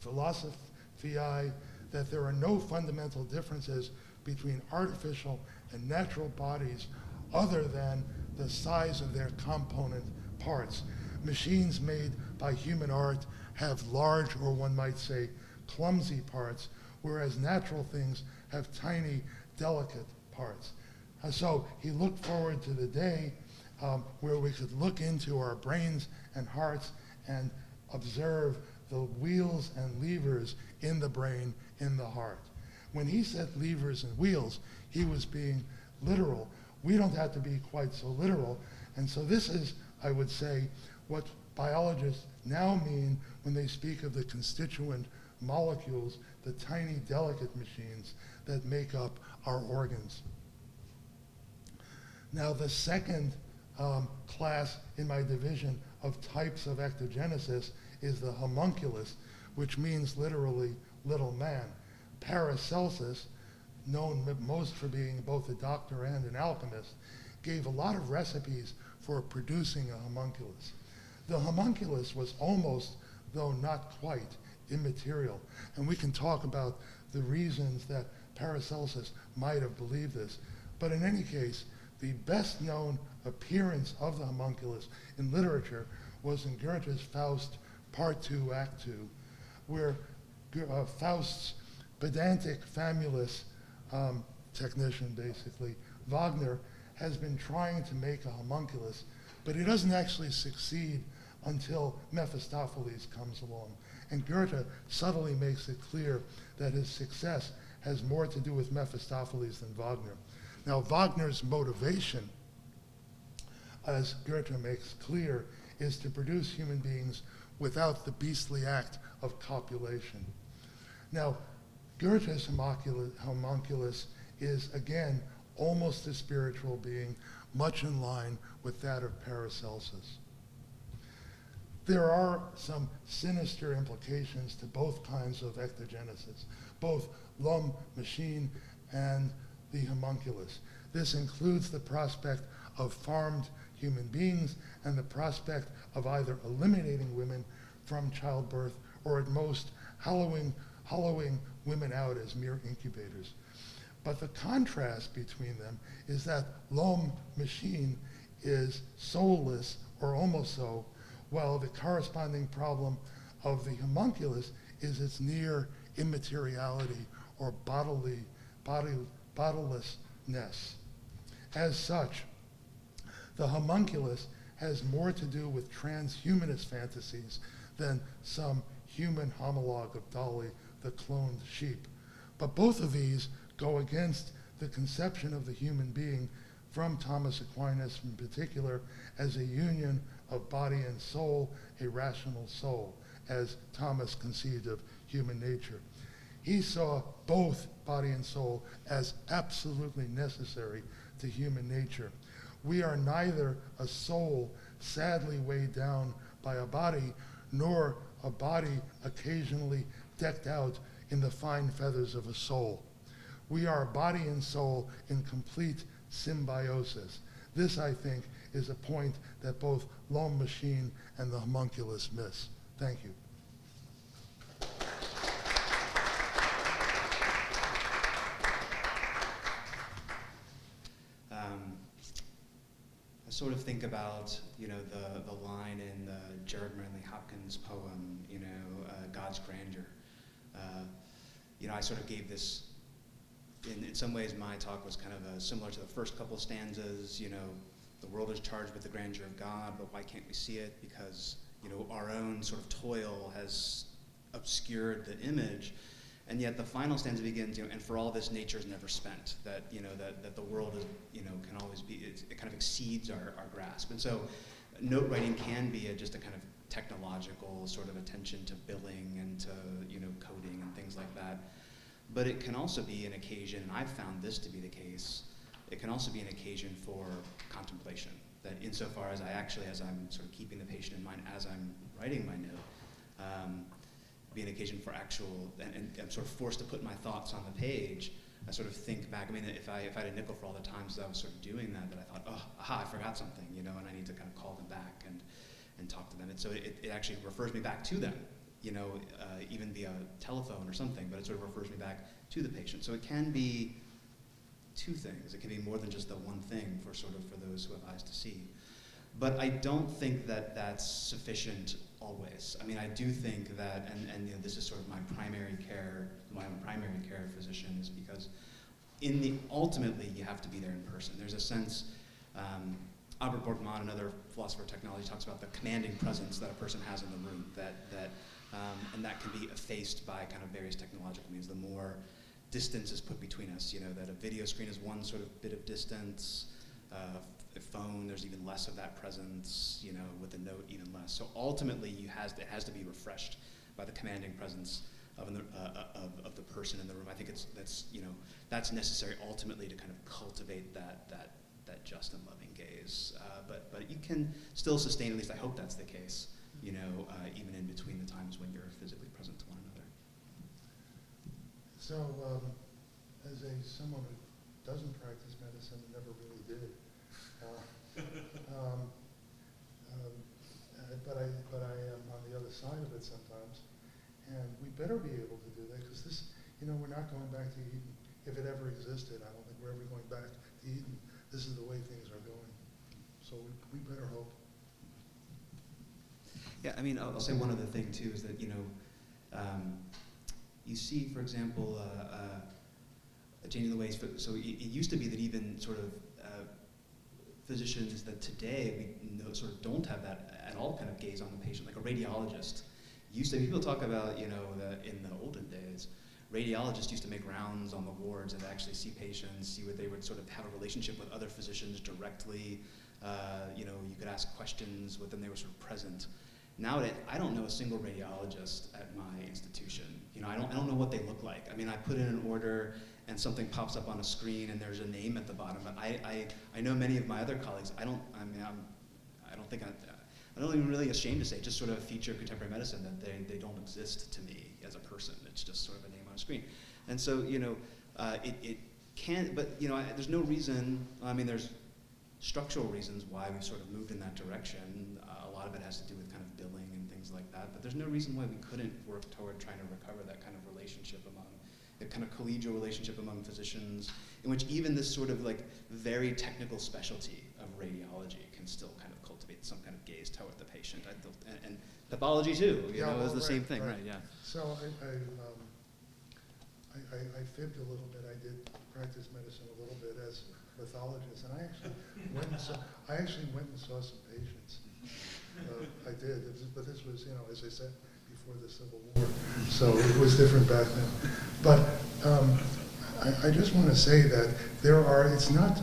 Philosophiae that there are no fundamental differences between artificial and natural bodies other than the size of their component parts. Machines made by human art have large, or one might say, clumsy parts, whereas natural things have tiny, delicate parts. So he looked forward to the day where we could look into our brains and hearts and observe the wheels and levers in the brain, in the heart. When he said levers and wheels, he was being literal. We don't have to be quite so literal. And so this is, I would say, what biologists now mean when they speak of the constituent molecules, the tiny, delicate machines that make up our organs. Now, the second class in my division of types of ectogenesis is the homunculus, which means literally little man. Paracelsus, known most for being both a doctor and an alchemist, gave a lot of recipes for producing a homunculus. The homunculus was almost, though not quite, immaterial. And we can talk about the reasons that Paracelsus might have believed this. But in any case, the best known appearance of the homunculus in literature was in Goethe's Faust, Part 2, Act 2, where Faust's pedantic, famulous technician, basically, Wagner, has been trying to make a homunculus, but he doesn't actually succeed until Mephistopheles comes along. And Goethe subtly makes it clear that his success has more to do with Mephistopheles than Wagner. Now, Wagner's motivation, as Goethe makes clear, is to produce human beings without the beastly act of copulation. Now, Goethe's homunculus is, again, almost a spiritual being, much in line with that of Paracelsus. There are some sinister implications to both kinds of ectogenesis, both l'homme machine and the homunculus. This includes the prospect of farmed human beings and the prospect of either eliminating women from childbirth or at most hollowing women out as mere incubators. But the contrast between them is that l'homme machine is soulless, or almost so, while the corresponding problem of the homunculus is its near immateriality or bodilessness. As such, the homunculus has more to do with transhumanist fantasies than some human homologue of Dolly, the cloned sheep. But both of these go against the conception of the human being from Thomas Aquinas in particular as a union of body and soul, a rational soul, as Thomas conceived of human nature. He saw both body and soul as absolutely necessary to human nature. We are neither a soul sadly weighed down by a body, nor a body occasionally decked out in the fine feathers of a soul. We are body and soul in complete symbiosis. This, I think, is a point that both L'Homme Machine and the homunculus miss. Thank you. I sort of think about, the line in the Jared Manley Hopkins poem, God's grandeur. I sort of gave this, in some ways my talk was kind of similar to the first couple stanzas, the world is charged with the grandeur of God, but why can't we see it? Because, our own sort of toil has obscured the image. And yet the final stanza begins, and for all this nature is never spent, that, that the world is, can always be, it kind of exceeds our grasp. And so note writing can be just a kind of technological sort of attention to billing and to, coding and things like that. But it can also be an occasion, and I've found this to be the case, it can also be an occasion for contemplation. That insofar as as I'm sort of keeping the patient in mind as I'm writing my note, be an occasion for actual, and I'm sort of forced to put my thoughts on the page. I sort of think back. I mean, if I had a nickel for all the times that I was sort of doing that I thought, oh, aha, I forgot something, and I need to kind of call them back and talk to them. And so it actually refers me back to them, even via telephone or something, but it sort of refers me back to the patient. So it can be two things. It can be more than just the one thing for those who have eyes to see. But I don't think that that's sufficient always. I mean, I do think that, and this is sort of my primary care physicians, because ultimately you have to be there in person. There's a sense, Albert Borgmann, another philosopher of technology, talks about the commanding presence that a person has in the room, and that can be effaced by kind of various technological means. The more distance is put between us, that a video screen is one sort of bit of distance, a phone, there's even less of that presence, with a note, even less. So ultimately, it has to be refreshed by the commanding presence of the person in the room. I think that's necessary ultimately to kind of cultivate that just and loving gaze. But you can still sustain, at least I hope that's the case, even in between the times when you're physically present to one another. So, as someone who doesn't practice medicine, never really did. But I am on the other side of it sometimes, and we better be able to do that, because this, we're not going back to Eden. If it ever existed, I don't think we're ever going back to Eden. This is the way things are going. So we better hope. Yeah, I mean, I'll say one other thing too is that you see, for example, changing the ways. So it used to be that even sort of physicians that today we sort of don't have that at all kind of gaze on the patient, like a radiologist. People talk about, that in the olden days, radiologists used to make rounds on the wards and actually see patients, see what they would sort of have a relationship with other physicians directly. You could ask questions with them, they were sort of present. Nowadays, I don't know a single radiologist at my institution. I don't know what they look like. I mean, I put in an order and something pops up on a screen and there's a name at the bottom. But I know many of my other colleagues. I'm not even really ashamed to say, just sort of a feature of contemporary medicine that they don't exist to me as a person. It's just sort of a name on a screen. And so, it can, but, there's no reason, there's structural reasons why we've sort of moved in that direction. A lot of it has to do with kind of billing and things like that, but there's no reason why we couldn't work toward trying to recover that kind of relationship the kind of collegial relationship among physicians, in which even this sort of like very technical specialty of radiology can still kind of cultivate some kind of gaze toward the patient. And pathology too, is the same thing, right? Yeah. So I fibbed a little bit. I did practice medicine a little bit as a pathologist, and I actually went and saw some patients. I did, but this was, as I said, before the Civil War, so it was different back then. But I just want to say that it's not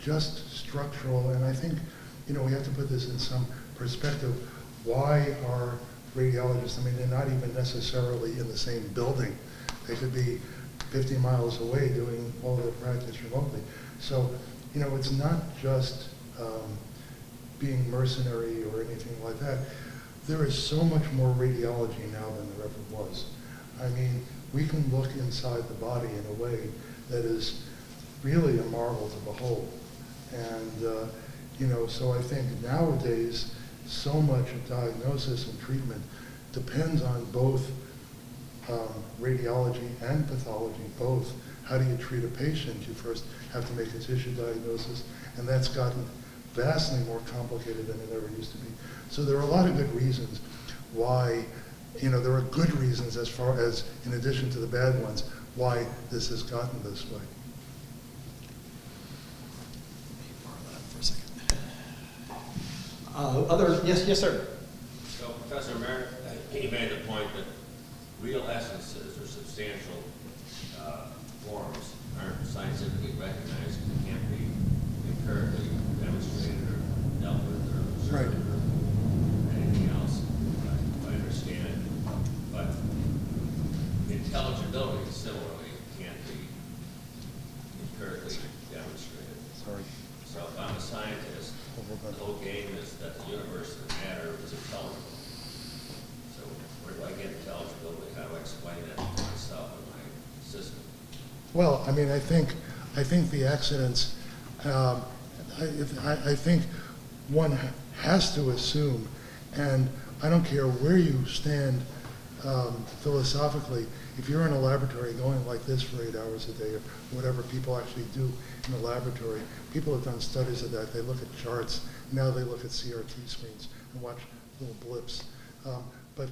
just structural, and I think, we have to put this in some perspective. Why are radiologists, they're not even necessarily in the same building. They could be 50 miles away doing all their practice remotely. So, it's not just being mercenary or anything like that. There is so much more radiology now than there ever was. We can look inside the body in a way that is really a marvel to behold. And, So I think nowadays, so much of diagnosis and treatment depends on both radiology and pathology, both. How do you treat a patient? You first have to make a tissue diagnosis, and that's gotten vastly more complicated than it ever used to be. So there are a lot of good reasons why, there are good reasons as far as, in addition to the bad ones, why this has gotten this way. Yes, sir. So, Professor Meredith, he made the point that real essences or substantial forms aren't scientifically recognized and can't be empirically demonstrated or dealt with or observed or anything else, if I understand it. But intelligibility, similarly, can't be empirically demonstrated. Sorry. So if I'm a scientist, the whole game is that the universe and matter is intelligible. So where do I get intelligibility? How do I explain that to myself and my system? Well, I think the accidents, I think one has to assume, and I don't care where you stand philosophically, if you're in a laboratory going like this for 8 hours a day, or whatever people actually do in the laboratory, people have done studies of that. They look at charts. Now they look at CRT screens and watch little blips. But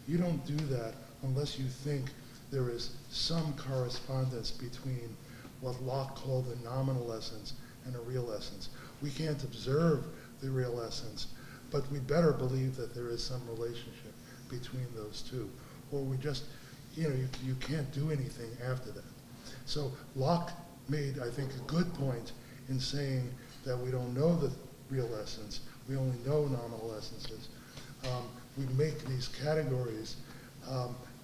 you don't do that unless you think there is some correspondence between what Locke called the nominal essence and a real essence. We can't observe the real essence, but we better believe that there is some relationship between those two. Or we just, you can't do anything after that. So Locke made, I think, a good point in saying that we don't know the real essence. We only know nominal essences. We make these categories,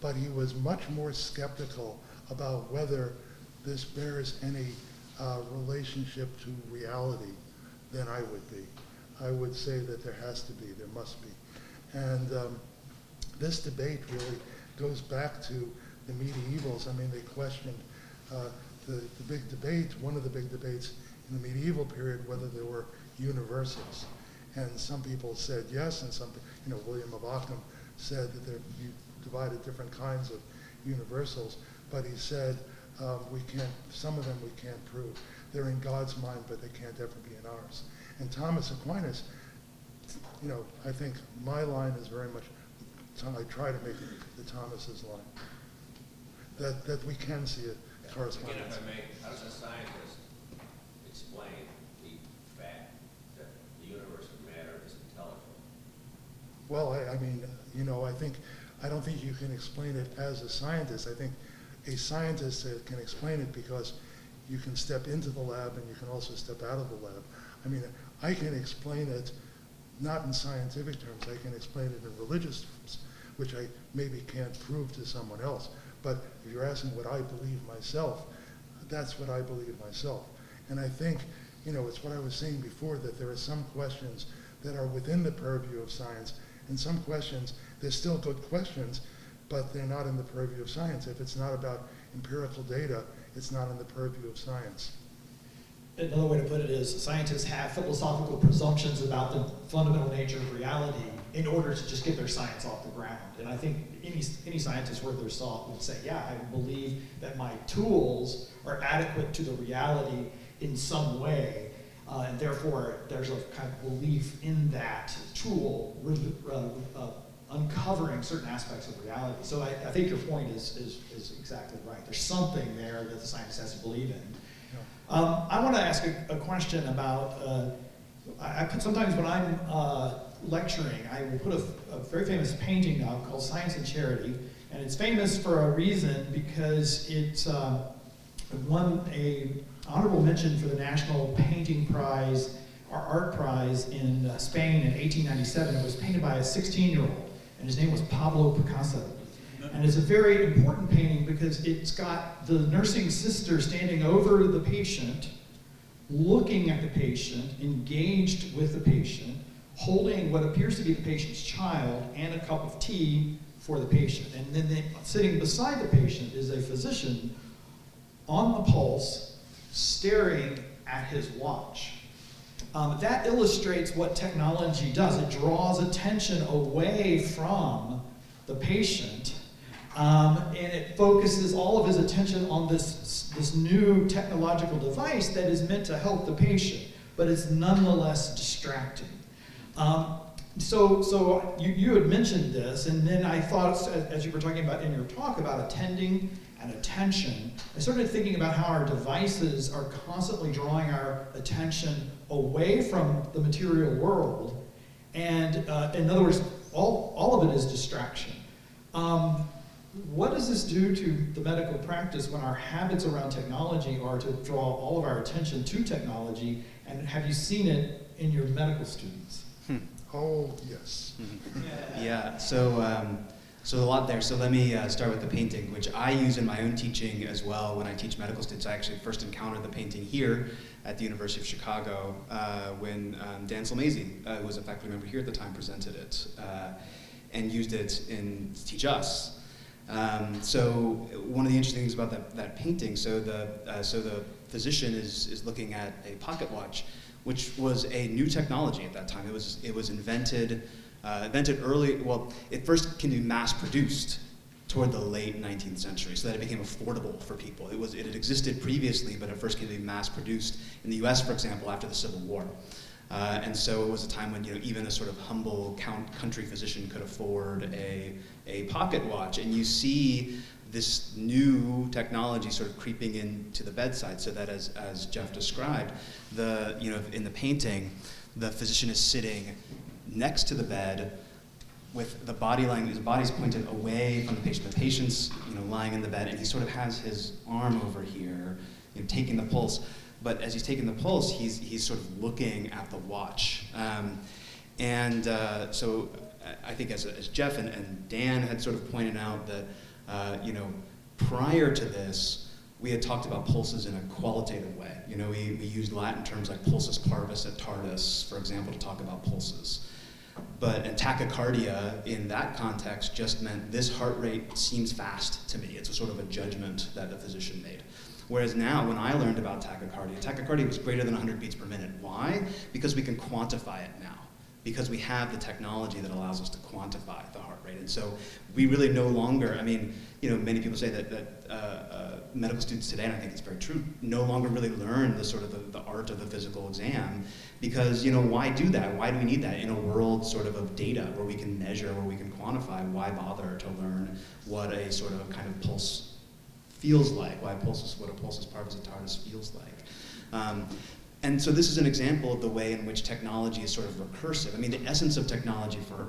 but he was much more skeptical about whether this bears any relationship to reality than I would be. I would say that there has to be, there must be. And this debate really goes back to the medievals. I mean, they questioned the big debate, one of the big debates in the medieval period, whether there were universals. And some people said yes, and some, William of Ockham said that you divided different kinds of universals, but he said some of them we can't prove. They're in God's mind, but they can't ever be in ours. And Thomas Aquinas, I think my line is very much, I try to make it the Thomas's line, that we can see a correspondence. Again, if I may, how does a scientist explain the fact that the universe of matter is intelligible? Well, I don't think you can explain it as a scientist. I think a scientist can explain it because you can step into the lab and you can also step out of the lab. I mean, I can explain it not in scientific terms. I can explain it in religious terms, which I maybe can't prove to someone else. But if you're asking what I believe myself, that's what I believe myself. And I think, it's what I was saying before, that there are some questions that are within the purview of science, and some questions, they're still good questions, but they're not in the purview of science. If it's not about empirical data, it's not in the purview of science. Another way to put it is scientists have philosophical presumptions about the fundamental nature of reality in order to just get their science off the ground. And I think any scientist worth their salt would say, yeah, I believe that my tools are adequate to the reality in some way, and therefore there's a kind of belief in that tool uncovering certain aspects of reality. So I think your point is exactly right. There's something there that the scientist has to believe in. I want to ask a question about, sometimes when I'm lecturing, I will put a very famous painting up called Science and Charity, and it's famous for a reason because it won a honorable mention for the National Painting Prize or Art Prize in Spain in 1897. It was painted by a 16-year-old, and his name was Pablo Picasso. And it's a very important painting because it's got the nursing sister standing over the patient, looking at the patient, engaged with the patient, holding what appears to be the patient's child and a cup of tea for the patient. And then sitting beside the patient is a physician on the pulse, staring at his watch. that illustrates what technology does. It draws attention away from the patient, and it focuses all of his attention on this new technological device that is meant to help the patient, but it's nonetheless distracting. So you had mentioned this, and then I thought, as you were talking about in your talk about attending and attention, I started thinking about how our devices are constantly drawing our attention away from the material world, and in other words, all of it is distraction. What does this do to the medical practice when our habits around technology are to draw all of our attention to technology, and have you seen it in your medical students? Oh, yes. Yeah, so a lot there. So let me start with the painting, which I use in my own teaching as well when I teach medical students. I actually first encountered the painting here at the University of Chicago when Dan Salmasi, who was a faculty member here at the time, presented it and used it to teach us. So one of the interesting things about that painting, so the physician is looking at a pocket watch, which was a new technology at that time. It was invented early. Well, it first can be mass produced toward the late 19th century, so that it became affordable for people. It had existed previously, but it first came to be mass produced in the U.S., for example, after the Civil War. And so it was a time when even a sort of humble country physician could afford a pocket watch. And you see this new technology sort of creeping into the bedside, so that as Jeff described, in the painting, the physician is sitting next to the bed with the body lying, his body's pointed away from the patient. The patient's lying in the bed, and he sort of has his arm over here, taking the pulse. But as he's taking the pulse, he's sort of looking at the watch. So I think as Jeff and Dan had sort of pointed out that, prior to this, we had talked about pulses in a qualitative way. We used Latin terms like pulsus parvis et tardus, for example, to talk about pulses. And tachycardia in that context just meant this heart rate seems fast to me. It's a sort of a judgment that the physician made. Whereas now, when I learned about tachycardia was greater than 100 beats per minute. Why? Because we can quantify it now. Because we have the technology that allows us to quantify the heart rate. And so we really no longer, many people say that medical students today, and I think it's very true, no longer really learn the sort of the art of the physical exam, because why do that? Why do we need that in a world sort of data where we can measure, where we can quantify? Why bother to learn what a sort of kind of pulse feels like? What a pulsus parvis et tardus feels like? And so this is an example of the way in which technology is sort of recursive. The essence of technology for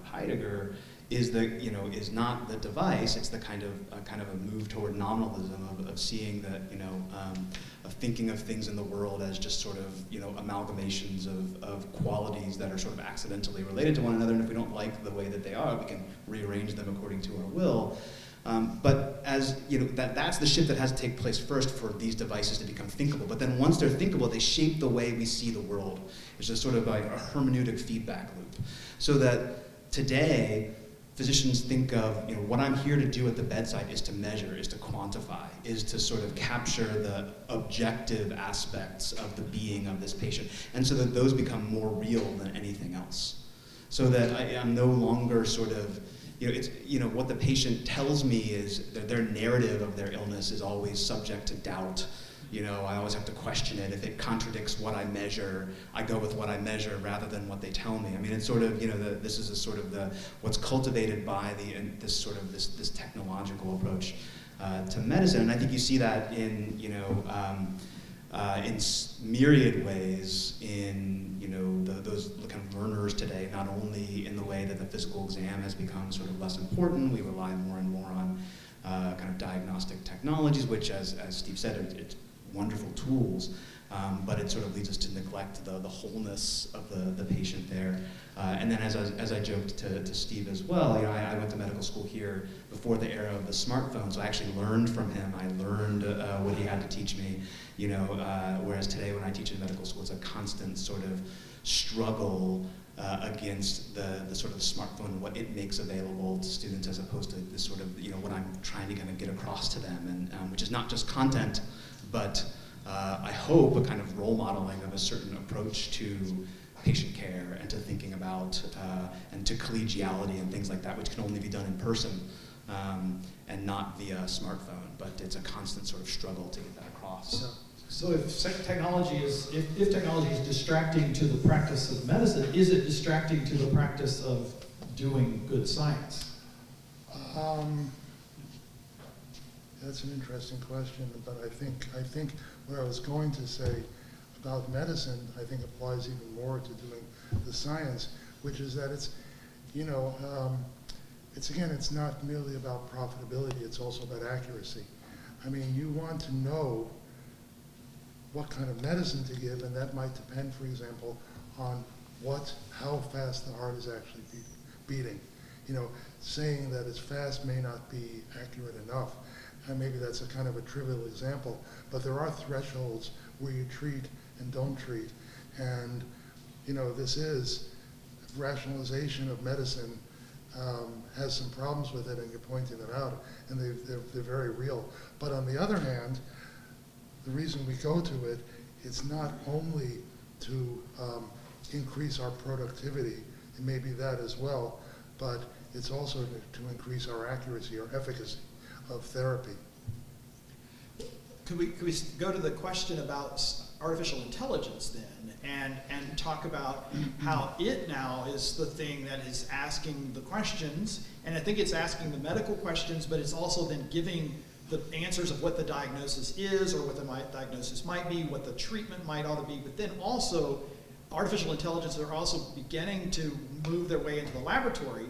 Heidegger is is not the device. It's the kind of a move toward nominalism of seeing that of thinking of things in the world as just sort of amalgamations of qualities that are sort of accidentally related to one another. And if we don't like the way that they are, we can rearrange them according to our will. But as that's the shift that has to take place first for these devices to become thinkable. But then once they're thinkable, they shape the way we see the world. It's just sort of like a hermeneutic feedback loop. So that today, physicians think of what I'm here to do at the bedside is to measure, is to quantify, is to sort of capture the objective aspects of the being of this patient, and so that those become more real than anything else. So that I'm no longer sort of what the patient tells me is that their narrative of their illness is always subject to doubt. I always have to question it. If it contradicts what I measure, I go with what I measure rather than what they tell me. It's sort of, this is a sort of what's cultivated by this technological approach to medicine. And I think you see that in myriad ways in those kind of learners today, not only in the way that the physical exam has become sort of less important. We rely more and more on kind of diagnostic technologies, which, as Steve said, it's wonderful tools, but it sort of leads us to neglect the wholeness of the patient there. And then as I joked to Steve as well, I went to medical school here before the era of the smartphone, so I actually learned from him. I learned what he had to teach me, whereas today when I teach in medical school, it's a constant sort of struggle against the sort of the smartphone and what it makes available to students, as opposed to this sort of what I'm trying to kind of get across to them, and which is not just content, but I hope, a kind of role modeling of a certain approach to patient care and to thinking about and to collegiality and things like that, which can only be done in person and not via smartphone. But it's a constant sort of struggle to get that across. Yeah. So if technology is distracting to the practice of medicine, is it distracting to the practice of doing good science? That's an interesting question, but I think what I was going to say about medicine, I think applies even more to doing the science, which is that it's, you know, it's not merely about profitability, it's also about accuracy. I mean, you want to know what kind of medicine to give, and that might depend, for example, on how fast the heart is actually beating. You know, saying that it's fast may not be accurate enough, and maybe that's a kind of a trivial example, but there are thresholds where you treat and don't treat, and you know, this is rationalization of medicine has some problems with it, and you're pointing them out, and they're very real. But on the other hand, the reason we go to it, it's not only to increase our productivity, it may be that as well, but it's also to increase our accuracy or efficacy of therapy. Could we go to the question about artificial intelligence then, and talk about how it now is the thing that is asking the questions, and I think it's asking the medical questions, but it's also then giving the answers of what the diagnosis is, or what the diagnosis might be, what the treatment might ought to be, but then also artificial intelligence are also beginning to move their way into the laboratory.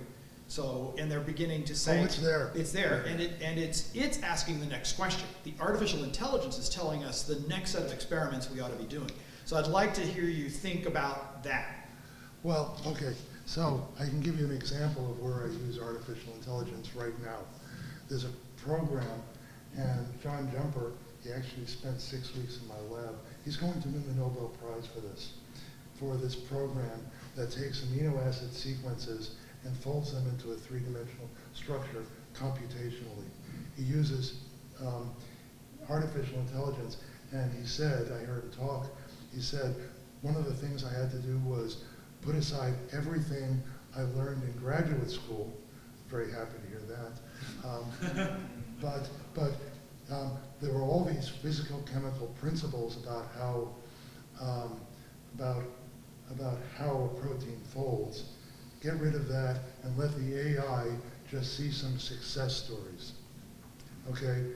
So, and they're beginning to say, it's there. It's there, and it's asking the next question. The artificial intelligence is telling us the next set of experiments we ought to be doing. So I'd like to hear you think about that. Well, okay, so I can give you an example of where I use artificial intelligence right now. There's a program, and John Jumper, he actually spent 6 weeks in my lab. He's going to win the Nobel Prize for this program that takes amino acid sequences and folds them into a three-dimensional structure computationally. He uses artificial intelligence, and he said, I heard him talk, he said, one of the things I had to do was put aside everything I learned in graduate school. Very happy to hear that. But there were all these physical chemical principles about how a protein folds. Get rid of that and let the AI just see some success stories. Okay,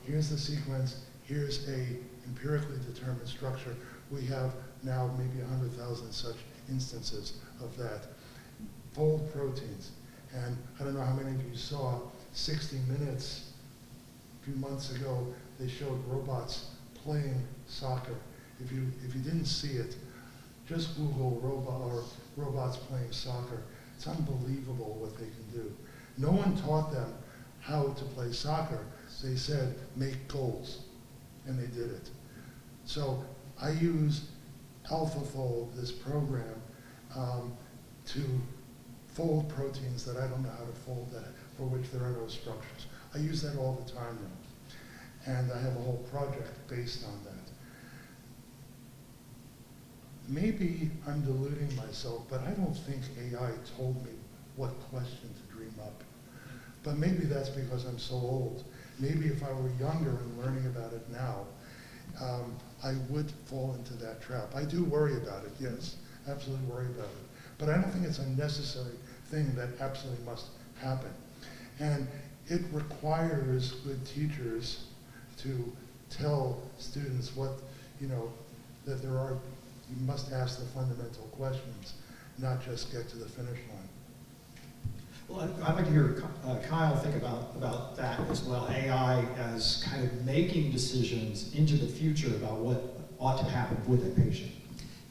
here's the sequence, here's a empirically determined structure. We have now maybe 100,000 such instances of that. Fold proteins, and I don't know how many of you saw 60 Minutes a few months ago, they showed robots playing soccer. If you didn't see it, just Google robots playing soccer. It's unbelievable what they can do. No one taught them how to play soccer. They said, make goals, and they did it. So I use AlphaFold, this program, to fold proteins that I don't know how to fold, for which there are no structures. I use that all the time now, and I have a whole project based on that. Maybe I'm deluding myself, but I don't think AI told me what question to dream up. But maybe that's because I'm so old. Maybe if I were younger and learning about it now, I would fall into that trap. I do worry about it, yes, absolutely worry about it. But I don't think it's a necessary thing that absolutely must happen. And it requires good teachers to tell students that you must ask the fundamental questions, not just get to the finish line. Well, I'd like to hear Kyle think about that as well. AI as kind of making decisions into the future about what ought to happen with a patient.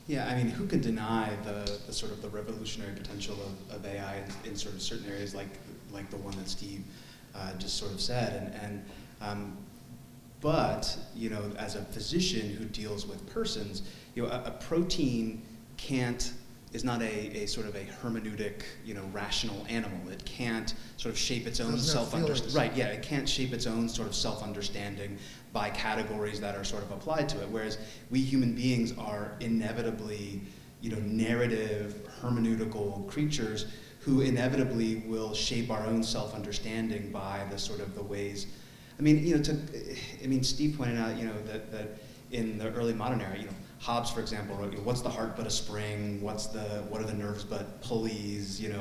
Yeah, I mean, who can deny the sort of the revolutionary potential of AI in sort of certain areas like the one that Steve just sort of said, but as a physician who deals with persons, a protein is not a sort of a hermeneutic, rational animal. It can't sort of shape its own Doesn't have feelings. self-understanding. Right, yeah, it can't shape its own sort of self-understanding by categories that are sort of applied to it. Whereas we human beings are inevitably, narrative, hermeneutical creatures who inevitably will shape our own self-understanding by the ways. Steve pointed out, that in the early modern era, Hobbes, for example, wrote, what's the heart but a spring? What are the nerves but pulleys? We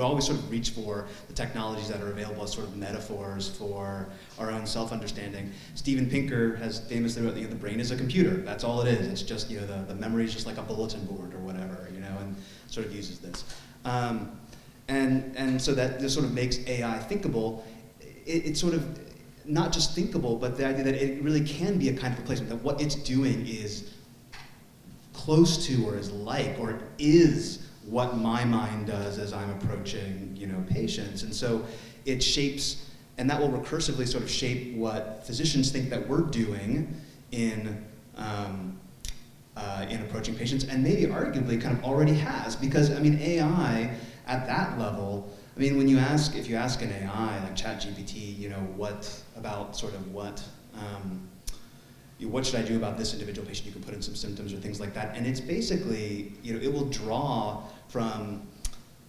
always sort of reach for the technologies that are available as sort of metaphors for our own self-understanding. Steven Pinker has famously wrote, the brain is a computer. That's all it is. It's just, the memory is just like a bulletin board or whatever, and sort of uses this. And so that this sort of makes AI thinkable. It's sort of not just thinkable, but the idea that it really can be a kind of replacement, that what it's doing is close to or is like or is what my mind does as I'm approaching, patients. And so it shapes, and that will recursively sort of shape what physicians think that we're doing in approaching patients, and maybe arguably kind of already has, because AI at that level, if you ask an AI like ChatGPT, what should I do about this individual patient? You can put in some symptoms or things like that, and it's basically, it will draw from,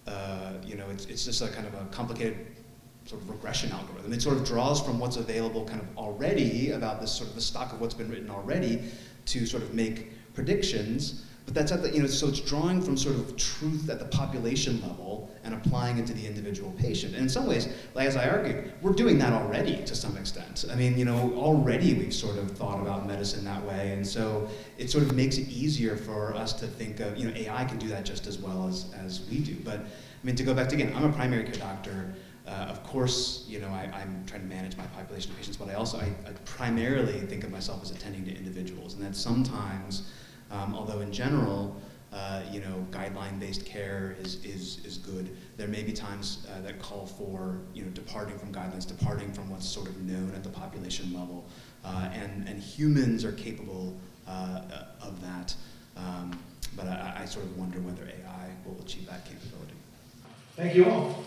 it's just a kind of a complicated sort of regression algorithm. It sort of draws from what's available kind of already about this sort of the stock of what's been written already to sort of make predictions. But that's at the, so it's drawing from sort of truth at the population level and applying it to the individual patient. And in some ways, like as I argued, we're doing that already to some extent. Already we've sort of thought about medicine that way. And so it sort of makes it easier for us to think of, AI can do that just as well as we do. But to go back to, again, I'm a primary care doctor. Of course, I'm trying to manage my population of patients, but I primarily think of myself as attending to individuals. And that sometimes, although in general, guideline-based care is good, there may be times that call for departing from guidelines, departing from what's sort of known at the population level, and humans are capable of that. But I sort of wonder whether AI will achieve that capability. Thank you all.